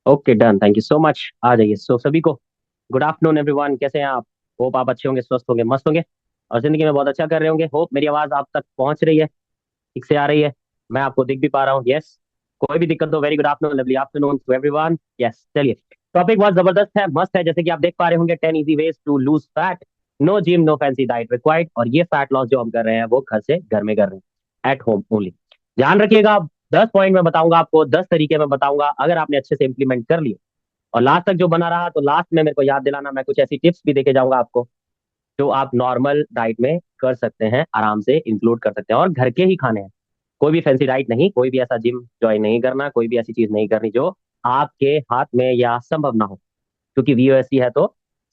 Okay done, thank you so much. आ जाइए। सभी को गुड आफ्टरनून एवरीवन, कैसे हैं आप? होप आप अच्छे होंगे, स्वस्थ होंगे, मस्त होंगे और जिंदगी में बहुत अच्छा कर रहे होंगे। होप मेरी आवाज आप तक पहुंच रही है, ठीक से आ रही है, मैं आपको दिख भी पा रहा हूँ। यस। कोई भी दिक्कत हो, very good afternoon, lovely afternoon to everyone. Yes, चलिए। टॉपिक बहुत जबरदस्त है, मस्त है, जैसे कि आप देख पा रहे होंगे, 10 easy ways to lose fat. No gym, no fancy diet required. और ये फैट लॉस जो हम कर रहे हैं वो घर में कर रहे हैं, एट होम ओनली। ध्यान रखिएगा, 10 पॉइंट में बताऊंगा आपको, 10 तरीके में बताऊंगा, अगर आपने अच्छे से इंप्लीमेंट कर लिए और लास्ट तक जो बना रहा, तो लास्ट में मेरे को याद दिलाना, मैं कुछ ऐसी टिप्स भी देके जाऊंगा आपको जो आप नॉर्मल डाइट में कर सकते हैं, आराम से इंक्लूड कर सकते हैं, और घर के ही खाने हैं। कोई भी फैंसी डाइट नहीं, कोई भी ऐसा जिम ज्वाइन नहीं करना, कोई भी ऐसी चीज नहीं करनी जो आपके हाथ में या संभव ना हो, क्योंकि वीओएससी है तो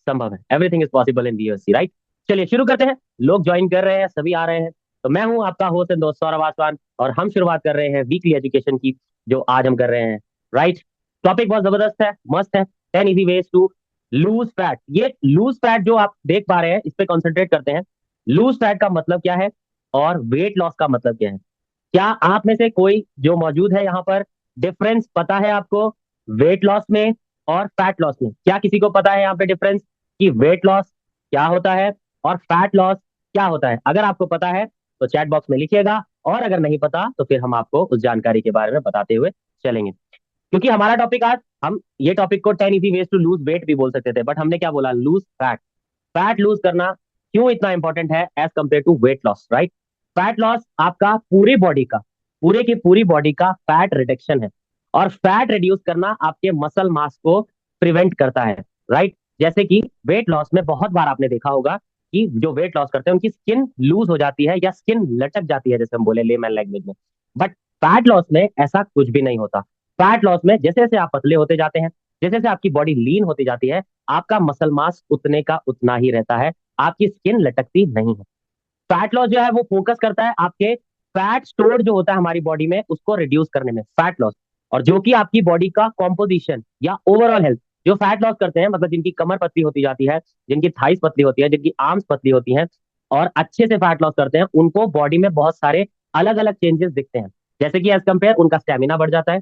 संभव है, everything is possible in VOSC, right. चलिए शुरू करते हैं। लोग ज्वाइन कर रहे हैं, सभी आ रहे हैं। तो मैं हूं आपका होस्ट एंड दोस्त सौरभ आसवान, और हम शुरुआत कर रहे हैं वीकली एजुकेशन की, जो आज हम कर रहे हैं, राइट। टॉपिक बहुत जबरदस्त है, मस्त है। 10 easy ways to lose fat. ये लूज फैट जो आप देख पा रहे हैं, इस पे कॉन्सेंट्रेट करते हैं। लूज फैट का मतलब क्या है और वेट लॉस का मतलब क्या है? क्या आप में से कोई जो मौजूद है यहाँ पर, डिफरेंस पता है आपको वेट लॉस में और फैट लॉस में? क्या किसी को पता है यहाँ पे डिफरेंस कि वेट लॉस क्या होता है और फैट लॉस क्या होता है? अगर आपको पता है तो चैट बॉक्स में लिखिएगा, और अगर नहीं पता तो फिर हम आपको उस जानकारी के बारे में बताते हुए चलेंगे। क्योंकि हमारा टॉपिक आज, हम ये टॉपिक को 10 easy ways to lose weight भी बोल सकते थे, बट हमने क्या बोला, लूज फैट। फैट लूज करना क्यों इतना इंपॉर्टेंट है as compare to weight loss, right? Fat loss आपका पूरी बॉडी का, पूरे की पूरी बॉडी का फैट रिडक्शन है, और फैट रिड्यूस करना आपके मसल मास को प्रिवेंट करता है, राइट। जैसे कि वेट लॉस में बहुत बार आपने देखा होगा कि जो वेट लॉस करते हैं उनकी स्किन लूज हो जाती है या स्किन लटक जाती है, जैसे हम बोले लेमैन लैंग्वेज में। बट फैट लॉस में ऐसा कुछ भी नहीं होता। फैट लॉस में जैसे जैसे आप पतले होते जाते हैं, जैसे जैसे आपकी बॉडी लीन होती जाती है, आपका मसल मास उतने का उतना ही रहता है, आपकी स्किन लटकती नहीं है। फैट लॉस जो है वो फोकस करता है आपके फैट स्टोर जो होता है हमारी बॉडी में, उसको रिड्यूस करने में, फैट लॉस। और जो कि आपकी बॉडी का कॉम्पोजिशन या ओवरऑल हेल्थ, जो फैट लॉस करते हैं, मतलब जिनकी कमर पतली होती जाती है, जिनकी थाइस पतली होती है, जिनकी आर्म्स पतली होती हैं, और अच्छे से फैट लॉस करते हैं, उनको बॉडी में बहुत सारे अलग अलग चेंजेस दिखते हैं। जैसे कि एज कंपेयर उनका स्टेमिना बढ़ जाता है,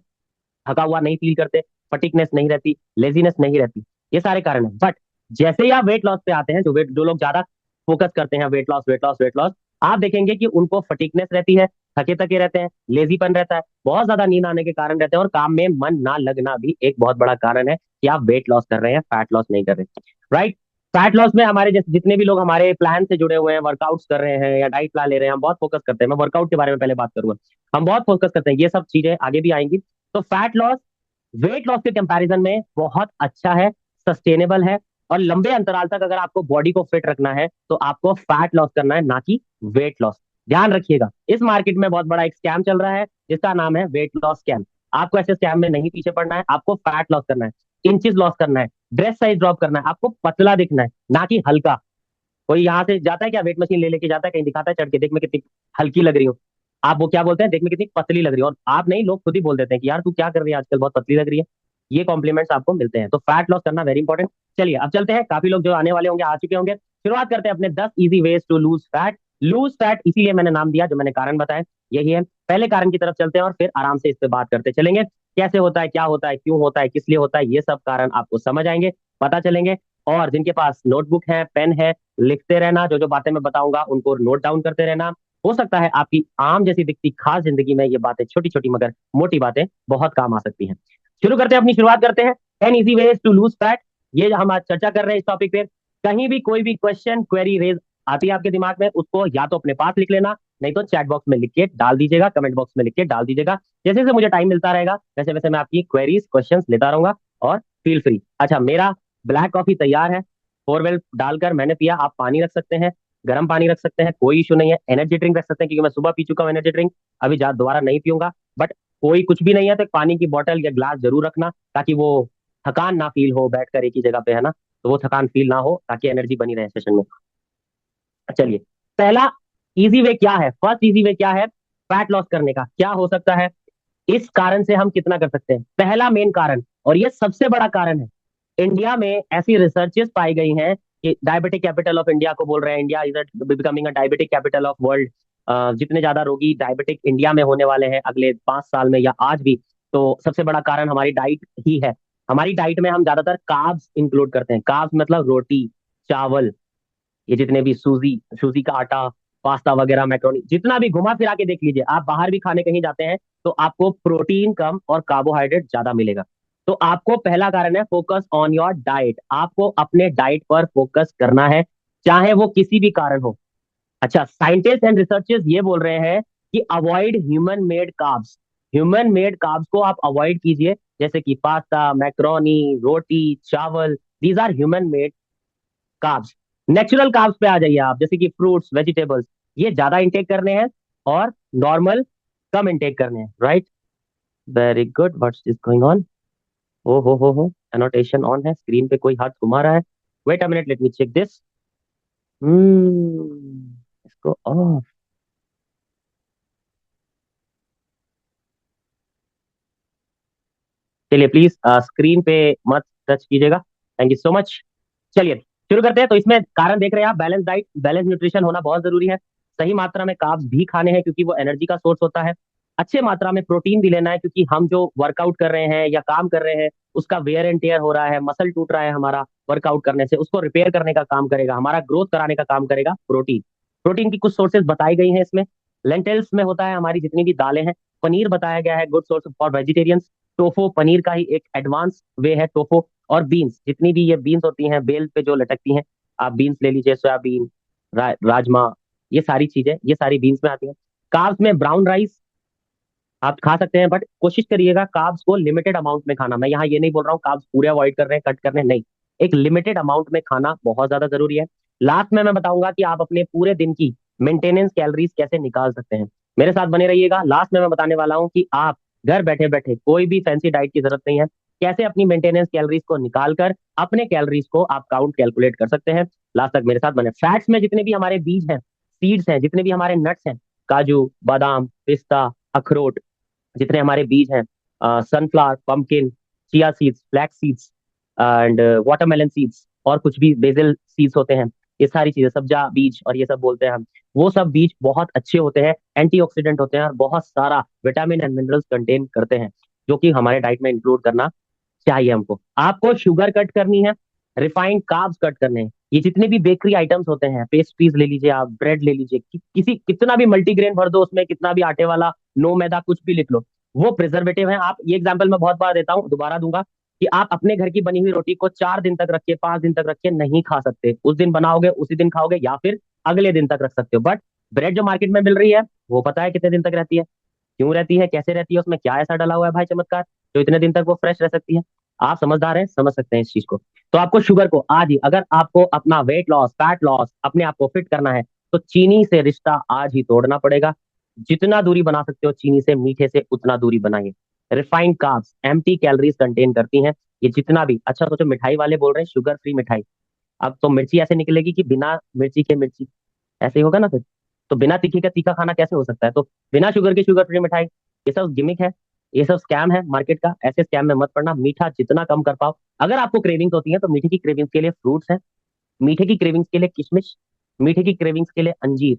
थका हुआ नहीं फील करते, फटिकनेस नहीं रहती, लेजीनेस नहीं रहती। ये सारे कारण है। बट जैसे ही आप वेट लॉस पे आते हैं, जो लोग ज्यादा फोकस करते हैं weight loss weight loss weight loss, आप देखेंगे कि उनको फटिकनेस रहती है, थके थके रहते हैं, लेजीपन रहता है, बहुत ज्यादा नींद आने के कारण रहते हैं, और काम में मन ना लगना भी एक बहुत बड़ा कारण है कि आप वेट लॉस कर रहे हैं, फैट लॉस नहीं कर रहे, राइट। फैट लॉस में हमारे जैसे जितने भी लोग हमारे प्लान से जुड़े हुए हैं, वर्कआउट्स कर रहे हैं या डाइट प्लान ले रहे हैं, हम बहुत फोकस करते हैं। मैं वर्कआउट के बारे में पहले बात करूंगा। हम बहुत फोकस करते हैं, ये सब चीजें आगे भी आएंगी। तो फैट लॉस वेट लॉस के कंपैरिजन में बहुत अच्छा है, सस्टेनेबल है, और लंबे अंतराल तक अगर आपको बॉडी को फिट रखना है तो आपको फैट लॉस करना है, ना कि वेट लॉस। ध्यान रखिएगा, इस मार्केट में बहुत बड़ा एक स्कैम चल रहा है जिसका नाम है वेट लॉस स्कैम। आपको ऐसे स्कैम में नहीं पीछे पड़ना है, आपको फैट लॉस करना है, इंचेस लॉस करना है, ड्रेस साइज ड्रॉप करना है, आपको पतला दिखना है, ना कि हल्का। कोई यहाँ से जाता है क्या, वेट मशीन ले लेके जाता है कहीं, दिखाता है चढ़ के, देख मैं कितनी हल्की लग रही हूँ, आप वो क्या बोलते हैं, देख मैं कितनी पतली लग रही हूँ, और आप नहीं, लोग खुद ही बोल देते हैं कि यार तू क्या कर रही है आजकल, बहुत पतली लग रही है। ये कॉम्प्लीमेंट्स आपको मिलते हैं, तो फैट लॉस करना वेरी इंपॉर्टेंट। चलिए अब चलते हैं, काफी लोग जो आने वाले होंगे आ चुके होंगे। शुरुआत करते हैं अपने 10 easy ways to lose fat. Lose fat इसीलिए मैंने नाम दिया, जो मैंने कारण बताया यही है। पहले कारण की तरफ चलते हैं और फिर आराम से इस पे बात करते चलेंगे, कैसे होता है, क्या होता है, क्यों होता है, किस लिए होता है, ये सब कारण आपको समझ आएंगे, पता चलेंगे। और जिनके पास नोटबुक है, पेन है, लिखते रहना, जो जो बातें मैं बताऊंगा उनको नोट डाउन करते रहना। हो सकता है आपकी आम जैसी दिखती खास जिंदगी में ये बातें, छोटी छोटी मगर मोटी बातें, बहुत काम आ सकती हैं। शुरू करते हैं, अपनी शुरुआत करते हैं। 10 easy ways to lose fat, ये हम आज चर्चा कर रहे हैं इस टॉपिक पे। कहीं भी कोई भी क्वेश्चन क्वेरी रेज आती है आपके दिमाग में, उसको या तो अपने पास लिख लेना, नहीं तो चैट बॉक्स में लिख के डाल दीजिएगा, कमेंट बॉक्स में लिख के डाल दीजिएगा। जैसे जैसे मुझे टाइम मिलता रहेगा वैसे वैसे मैं आपकी क्वेरीज क्वेश्चंस लेता रहूंगा, और फील फ्री। अच्छा, मेरा ब्लैक कॉफी तैयार है, 4 वेल डालकर मैंने पिया, आप पानी रख सकते हैं, गर्म पानी रख सकते हैं, कोई इशू नहीं है। एनर्जी ड्रिंक रख सकते हैं, क्योंकि मैं सुबह पी चुका हूँ एनर्जी ड्रिंक, अभी जा दोबारा नहीं पीऊंगा। बट कोई कुछ भी नहीं है तो एक पानी की बोतल या ग्लास जरूर रखना, ताकि वो थकान ना फील हो बैठकर एक ही जगह पे, है ना, तो वो थकान फील ना हो, ताकि एनर्जी बनी रहे सेशन में। चलिए, पहला इजी वे क्या है, फर्स्ट इजी वे क्या है फैट लॉस करने का, क्या हो सकता है, इस कारण से हम कितना कर सकते हैं? पहला मेन कारण, और ये सबसे बड़ा कारण है, इंडिया में ऐसी रिसर्चेस पाई गई हैं कि डायबिटिक कैपिटल ऑफ इंडिया को बोल रहे हैं, India is becoming a diabetic capital of world. जितने ज्यादा रोगी डायबिटिक इंडिया में होने वाले हैं अगले 5 साल में या आज भी, तो सबसे बड़ा कारण हमारी डाइट ही है। हमारी डाइट में हम ज्यादातर कार्ब्स इंक्लूड करते हैं। कार्ब्स मतलब रोटी, चावल, ये जितने भी सूजी, सूजी का आटा, पास्ता वगैरह, मैक्रोनी, जितना भी घुमा फिरा के देख लीजिए, आप बाहर भी खाने कहीं जाते हैं तो आपको प्रोटीन कम और कार्बोहाइड्रेट ज्यादा मिलेगा। तो आपको पहला कारण है फोकस ऑन योर डाइट, आपको अपने डाइट पर फोकस करना है, चाहे वो किसी भी कारण हो। अच्छा, साइंटिस्ट एंड रिसर्चर्स ये बोल रहे हैं कि avoid human made carbs. Human made carbs को आप अवॉइड कीजिए, जैसे कि पास्ता, मैक्रोनी, रोटी, चावल, these are human made carbs. Natural carbs पे आ जाइए आप, जैसे कि फ्रूट्स, वेजिटेबल्स, ये ज्यादा इंटेक करने हैं और नॉर्मल कम इंटेक करने हैं, right? Very good, what's is going on? ओ हो, एनोटेशन ऑन है, स्क्रीन पे कोई हाथ घुमा रहा है। Wait a minute, let me check this. इसको ऑफ। चलिए प्लीज स्क्रीन पे मत टच कीजिएगा, थैंक यू सो मच। चलिए शुरू करते हैं। तो इसमें कारण देख रहे हैं आप, बैलेंस डाइट, बैलेंस न्यूट्रिशन होना बहुत जरूरी है। सही मात्रा में कार्ब्स भी खाने हैं क्योंकि वो एनर्जी का सोर्स होता है। अच्छे मात्रा में प्रोटीन भी लेना है क्योंकि हम जो वर्कआउट कर रहे हैं या काम कर रहे हैं, उसका वेयर एंड टेयर हो रहा है, मसल टूट रहा है हमारा वर्कआउट करने से, उसको रिपेयर करने का काम करेगा, हमारा ग्रोथ कराने का काम करेगा प्रोटीन। प्रोटीन की कुछ सोर्सेज बताई गई हैं इसमें। लेंटिल्स में होता है, हमारी जितनी भी दालें हैं। पनीर बताया गया है, good source for vegetarians. Tofu paneer का ही एक एडवांस वे है टोफो। और बीन्स, जितनी भी ये बीन्स होती हैं बेल पे जो लटकती हैं, आप बीन्स ले लीजिए, सोयाबीन, राजमा, ये सारी चीजें, ये सारी बीन्स में आती हैं। कार्ब्स में ब्राउन राइस आप खा सकते हैं, बट कोशिश करिएगा कार्ब्स को लिमिटेड अमाउंट में खाना। मैं यहाँ ये नहीं बोल रहा हूँ कार्ब्स पूरे अवॉइड कर रहे हैं, कट कर रहे हैं, नहीं। एक लिमिटेड अमाउंट में खाना बहुत ज्यादा जरूरी है। लास्ट में मैं बताऊंगा कि आप अपने पूरे दिन की मेंटेनेंस कैलोरीज कैसे निकाल सकते हैं। मेरे साथ बने रहिएगा, लास्ट में मैं बताने वाला हूँ कि आप घर बैठे बैठे, कोई भी फैंसी डाइट की जरूरत नहीं है, कैसे अपनी मेंटेनेंस कैलोरीज को निकाल कर अपने कैलोरीज को आप काउंट कैलकुलेट कर सकते हैं। लास्ट तक मेरे साथ बने। फैट्स में जितने भी हमारे बीज हैं, सीड्स हैं, जितने भी हमारे नट्स हैं, काजू, बादाम, पिस्ता, अखरोट, जितने हमारे बीज हैं, sunflower, pumpkin, chia seeds, flax seeds and watermelon seeds, और कुछ भी बेसिल सीड्स होते हैं, ये सारी चीजें, सब्जा बीज और ये सब बोलते हैं हम, वो सब बीज बहुत अच्छे होते हैं, एंटीऑक्सीडेंट होते हैं और बहुत सारा विटामिन एंड मिनरल्स कंटेन करते हैं, जो कि हमारे डाइट में इंक्लूड करना चाहिए हमको। आपको शुगर कट करनी है, रिफाइंड कार्ब्स कट करने हैं। ये जितने भी बेकरी आइटम्स होते हैं, पेस्ट्रीज ले लीजिए आप, ब्रेड ले लीजिए, किसी कितना भी मल्टीग्रेन भर दो उसमें, कितना भी आटे वाला, नो मैदा, कुछ भी लिख लो, वो प्रिजर्वेटिव है। आप ये एग्जांपल मैं बहुत बार देता हूँ, दोबारा दूंगा, कि आप अपने घर की बनी हुई रोटी को 4 दिन तक रखिए, 5 दिन तक रखिए, नहीं खा सकते। उस दिन बनाओगे उसी दिन खाओगे, या फिर अगले दिन तक रख सकते हो। बट ब्रेड जो मार्केट में मिल रही है, वो पता है कितने दिन तक रहती है, क्यों रहती है, कैसे रहती है, उसमें क्या ऐसा डला हुआ है भाई चमत्कार, जो इतने दिन तक वो फ्रेश रह सकती है। आप समझदार हैं, समझ सकते हैं इस चीज को। तो आपको शुगर को आज ही, अगर आपको अपना वेट लॉस, फैट लॉस, अपने आप को फिट करना है, तो चीनी से रिश्ता आज ही तोड़ना पड़ेगा। जितना दूरी बना सकते हो चीनी से, मीठे से, उतना दूरी बनाइए। Refined carbs empty calories contain करती हैं। ये जितना भी, अच्छा सोचो, मिठाई वाले बोल रहे हैं शुगर फ्री मिठाई, अब तो मिर्ची ऐसे निकलेगी कि बिना मिर्ची के मिर्ची, ऐसे ही होगा ना फिर। तो बिना तीखे का तीखा खाना कैसे हो सकता है? तो बिना शुगर की शुगर फ्री मिठाई, ये सब गिमिक है, ये सब स्कैम है मार्केट का। ऐसे स्कैम में मत पड़ना, मीठा जितना कम कर पाओ। अगर आपको क्रेविंग्स होती है तो मीठे की क्रेविंग्स के लिए फ्रूट्स हैं, मीठे की क्रेविंग्स के लिए किशमिश, मीठे की क्रेविंग्स के लिए अंजीर।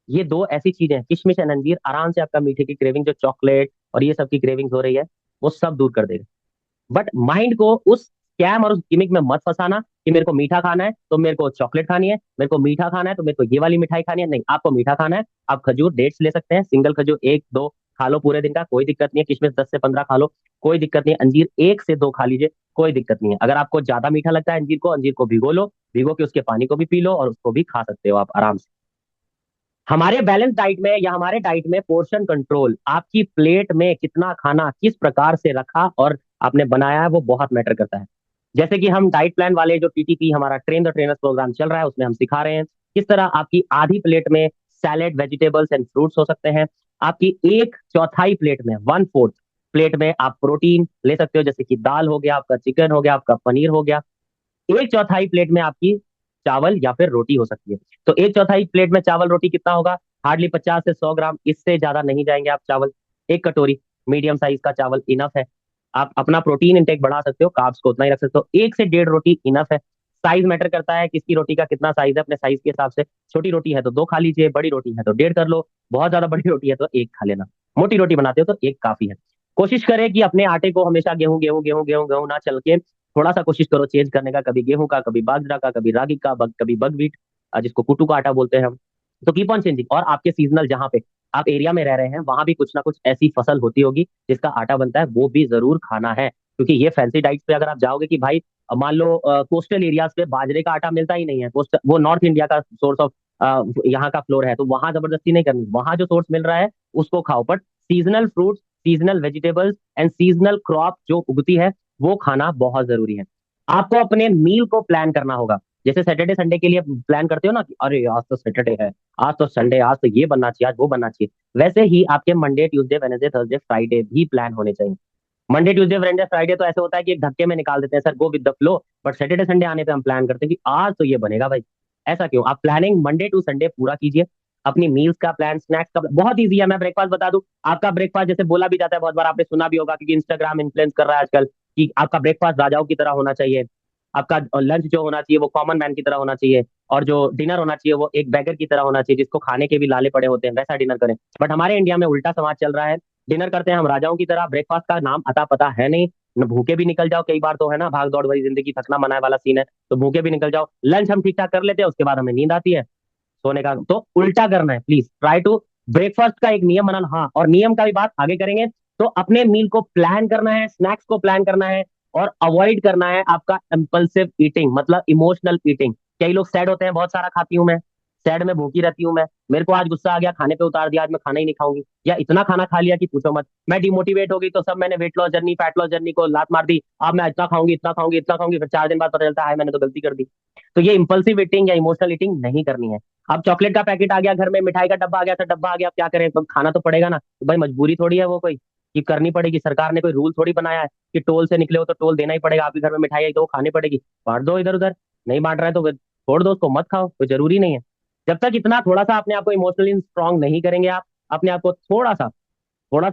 ये दो ऐसी चीजें हैं, किशमिश एंड अंजीर, आराम से आपका मीठे की क्रेविंग, जो चॉकलेट और ये सब की क्रेविंग्स हो रही है, वो सब दूर कर देगा। बट माइंड को उस स्कैम और उस गिमिक में मत फंसाना कि मेरे को मीठा खाना है तो मेरे को चॉकलेट खानी है, मेरे को मीठा खाना है तो मेरे को ये वाली मिठाई खानी है। नहीं, आपको मीठा खाना है, आप खजूर, डेट्स ले सकते हैं, सिंगल खजूर एक दो खा लो पूरे दिन का, कोई दिक्कत नहीं है। किशमिश 10 से 15 खा लो, कोई दिक्कत नहीं है। अंजीर 1 से 2 खा लीजिए, कोई दिक्कत नहीं है। अगर आपको ज्यादा मीठा लगता है अंजीर को, अंजीर को भिगो लो, भिगो के उसके पानी को भी पी लो, और उसको भी खा सकते हो आप आराम से। हमारे बैलेंस डाइट में या हमारे डाइट में पोर्शन कंट्रोल, आपकी प्लेट में कितना खाना किस प्रकार से रखा और आपने बनाया है, वो बहुत मैटर करता है। जैसे कि हम डाइट प्लान वाले जो टीटीपी, हमारा ट्रेन द ट्रेनर्स प्रोग्राम चल रहा है, उसमें हम सिखा रहे हैं किस तरह आपकी आधी प्लेट में सैलेड, वेजिटेबल्स एंड फ्रूट्स हो सकते हैं। आपकी एक चौथाई प्लेट में, 1/4 प्लेट में आप प्रोटीन ले सकते हो, जैसे कि दाल हो गया आपका, चिकन हो गया आपका, पनीर हो गया। एक चौथाई प्लेट में आपकी चावल या फिर रोटी हो सकती है। तो एक चौथाई प्लेट में चावल रोटी कितना होगा? हार्डली 50 से 100 ग्राम, इससे ज्यादा नहीं जाएंगे आप चावल। एक कटोरी मीडियम साइज का चावल इनफ है। आप अपना प्रोटीन इंटेक बढ़ा सकते हो, कार्ब्स को उतना ही रख सकते हो, 1 से 1.5 रोटी इनफ है। साइज मैटर करता है, किसकी रोटी का कितना साइज है, अपने साइज के हिसाब से। छोटी रोटी है तो 2 खा लीजिए, बड़ी रोटी है तो 1.5 कर लो, बहुत ज्यादा बड़ी रोटी है तो 1 खा लेना, मोटी रोटी बनाते हो तो 1 काफी है। कोशिश करें कि अपने आटे को हमेशा गेहूं गेहूं गेहूं गेहूं गेहूं ना चल के थोड़ा सा कोशिश करो चेंज करने का, कभी गेहूं का, कभी बाजरा का, कभी रागी का, कभी बकव्हीट, जिसको कुटू का आटा बोलते हैं हम। तो कीप ऑन चेंजिंग। और आपके सीजनल जहाँ पे आप एरिया में रह रहे हैं वहां भी कुछ ना कुछ ऐसी फसल होती होगी जिसका आटा बनता है, वो भी जरूर खाना है। क्योंकि ये फैंसी डाइट्स पे अगर आप जाओगे कि भाई मान लो कोस्टल एरियाज पे बाजरे का आटा मिलता ही नहीं है, वो नॉर्थ इंडिया का सोर्स ऑफ यहाँ का फ्लोर है, तो वहां जबरदस्ती नहीं करनी, वहां जो सोर्स मिल रहा है उसको खाओ। But seasonal fruits, seasonal vegetables and seasonal crop जो उगती है वो खाना बहुत जरूरी है। आपको अपने मील को प्लान करना होगा। जैसे सैटरडे संडे के लिए प्लान करते हो ना कि अरे आज तो सैटरडे है, आज तो संडे, आज तो ये बनना चाहिए, आज वो बनना चाहिए, वैसे ही आपके Monday Tuesday Wednesday Thursday Friday भी प्लान होने चाहिए। मंडे ट्यूसडे वेडनेसडे फ्राइडे तो ऐसे होता है कि एक धक्के में निकाल देते हैं sir, go with the flow. But Saturday Sunday आने पे हम प्लान करते हैं कि आज तो ये बनेगा भाई। ऐसा क्यों? आप प्लानिंग मंडे टू संडे पूरा कीजिए। अपनी मील्स का प्लान, स्नैक्स का बहुत ईजी है। मैं ब्रेकफास्ट बता दूं, आपका ब्रेकफास्ट जैसे बोला भी जाता है, बहुत बार आपने सुना भी होगा क्योंकि इंस्टाग्राम इन्फ्लुएंस कर रहा है आजकल, कि आपका ब्रेकफास्ट राजाओं की तरह होना चाहिए, आपका लंच जो होना चाहिए वो कॉमन मैन की तरह होना चाहिए, और जो डिनर होना चाहिए वो एक बैगर की तरह होना चाहिए जिसको खाने के भी लाले पड़े होते हैं, वैसा डिनर करें। बट हमारे इंडिया में उल्टा समाज चल रहा है। डिनर करते हैं हम राजाओं की तरह, ब्रेकफास्ट का नाम अता पता है नहीं, न भूखे भी निकल जाओ कई बार तो है ना, भाग दौड़ भरी जिंदगी, थकना मनाए वाला सीन है, तो भूखे भी निकल जाओ। लंच हम ठीक ठाक कर लेते हैं, उसके बाद हमें नींद आती है सोने का। तो उल्टा करना है, प्लीज ट्राई टू ब्रेकफास्ट का एक नियम बनाना। हाँ, और नियम का भी बात आगे करेंगे। तो अपने मील को प्लान करना है, स्नैक्स को प्लान करना है, और अवॉइड करना है आपका इम्पल्सिव ईटिंग, मतलब इमोशनल ईटिंग। कई लोग सैड होते हैं, बहुत सारा खाती हूँ मैं, सैड में भूखी रहती हूँ मैं, मेरे को आज गुस्सा आ गया, खाने पे उतार दिया, आज मैं खाना ही नहीं खाऊंगी, या इतना खाना खा लिया कि पूछो मत। मैं डिमोटिवेट हो गई तो सब मैंने weight loss journey, fat loss journey को लात मार दी, अब मैं इतना खाऊंगी, इतना खाऊंगी, इतना खाऊंगी, फिर 4 दिन बाद पता चलता है मैंने तो गलती कर दी। तो ये इंपल्सिव ईटिंग या इमोशनल ईटिंग नहीं करनी है। अब चॉकलेट का पैकेट आ गया घर में, मिठाई का डब्बा आ गया, तो डब्बा आ गया, अब क्या करें, तो खाना तो पड़ेगा ना, तो भाई मजबूरी थोड़ी है वो कोई, कि करनी पड़ेगी। सरकार ने कोई रूल थोड़ी बनाया है कि टोल से निकले हो तो टोल देना ही पड़ेगा, आपके घर में मिठाई आई तो वो खानी पड़ेगी, बांट दो इधर उधर। नहीं बांट रहे हैं तो छोड़ दो उसको, मत खाओ, कोई जरूरी नहीं है। जब तक इतना थोड़ा सा अपने आप को इमोशनली स्ट्रांग नहीं करेंगे आप, अपने आप को थोड़ा सा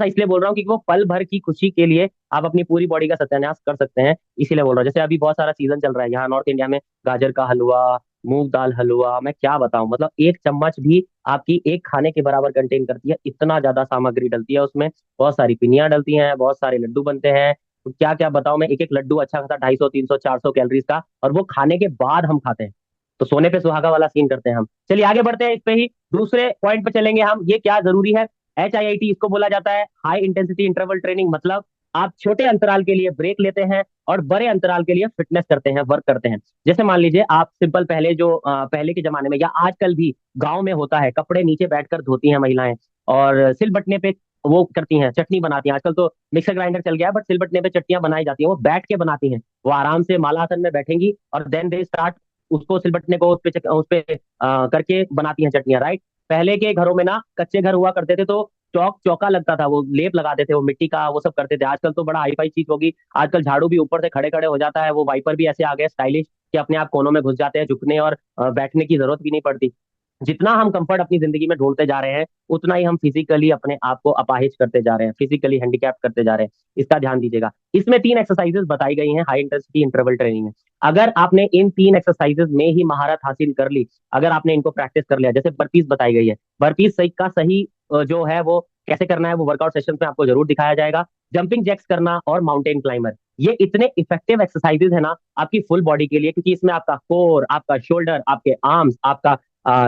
इसलिए बोल रहा हूँ कि वो पल भर की खुशी के लिए आप अपनी पूरी बॉडी का सत्यानाश कर सकते हैं, इसीलिए बोल रहा हूँ। जैसे अभी बहुत सारा सीजन चल रहा है यहाँ नॉर्थ इंडिया में, गाजर का हलवा, मूंग दाल हलवा, मैं क्या बताऊं, मतलब एक चम्मच भी आपकी एक खाने के बराबर कंटेन करती है, इतना ज्यादा सामग्री डलती है उसमें, बहुत सारी पिनियां डलती हैं, बहुत सारे लड्डू बनते हैं। तो क्या क्या बताऊं मैं, एक एक लड्डू अच्छा खासा 250 300 400 कैलोरीज का, और वो खाने के बाद हम खाते हैं। तो सोने पे सुहागा वाला सीन करते हैं हम। चलिए आगे बढ़ते हैं, इस पे ही दूसरे पॉइंट पे चलेंगे हम, ये क्या जरूरी है। HIIT इसको बोला जाता है, हाई इंटेंसिटी इंटरवल ट्रेनिंग। मतलब आप छोटे अंतराल के लिए ब्रेक लेते हैं और बड़े अंतराल के लिए फिटनेस करते हैं, वर्क करते हैं। जैसे मान लीजिए आप सिंपल, पहले जो पहले के जमाने में या आजकल भी गांव में होता है, कपड़े नीचे बैठकर धोती हैं महिलाएं, और सिलबट्टे पे वो करती हैं, चटनी बनाती हैं। आजकल तो मिक्सर ग्राइंडर चल गया है, बट सिलबट्टे पे चटनियां बनाई जाती हैं, वो बैठ के बनाती हैं। वो आराम से मालासन में बैठेंगी और देन दे स्टार्ट उसको सिलबट्टे को उस पे करके बनाती हैं चटनियां, राइट। पहले के घरों में ना कच्चे घर हुआ करते थे, तो चौक चौका लगता था, वो लेप लगाते थे, वो मिट्टी का वो सब करते थे। आजकल तो बड़ा हाई फाई चीज होगी, आजकल झाड़ू भी ऊपर से खड़े खड़े हो जाता है, वो वाइपर भी ऐसे आ गए स्टाइलिश कि अपने आप कोनों में घुस जाते हैं, झुकने और बैठने की जरूरत भी नहीं पड़ती। जितना हम कंफर्ट अपनी जिंदगी में ढूंढते जा रहे हैं, उतना ही हम फिजिकली अपने आप को अपाहिज करते जा रहे हैं, फिजिकली हैंडीकैप करते जा रहे हैं। इसका ध्यान दीजिएगा। इसमें 3 एक्सरसाइजेज बताई गई हैं हाई इंटेंसिटी इंटरवल ट्रेनिंग में। अगर आपने इन 3 एक्सरसाइजेज में ही महारत हासिल कर ली, अगर आपने इनको प्रैक्टिस कर लिया, जैसे बर्पीज बताई गई है, बर्पीज सही का सही जो है वो कैसे करना है, वो वर्कआउट सेशन में आपको जरूर दिखाया जाएगा। जंपिंग जैक्स करना और माउंटेन क्लाइंबर, ये इतने इफेक्टिव एक्सरसाइजेज है ना आपकी फुल बॉडी के लिए, क्योंकि इसमें आपका कोर, आपका शोल्डर, आपके आर्म्स, आपका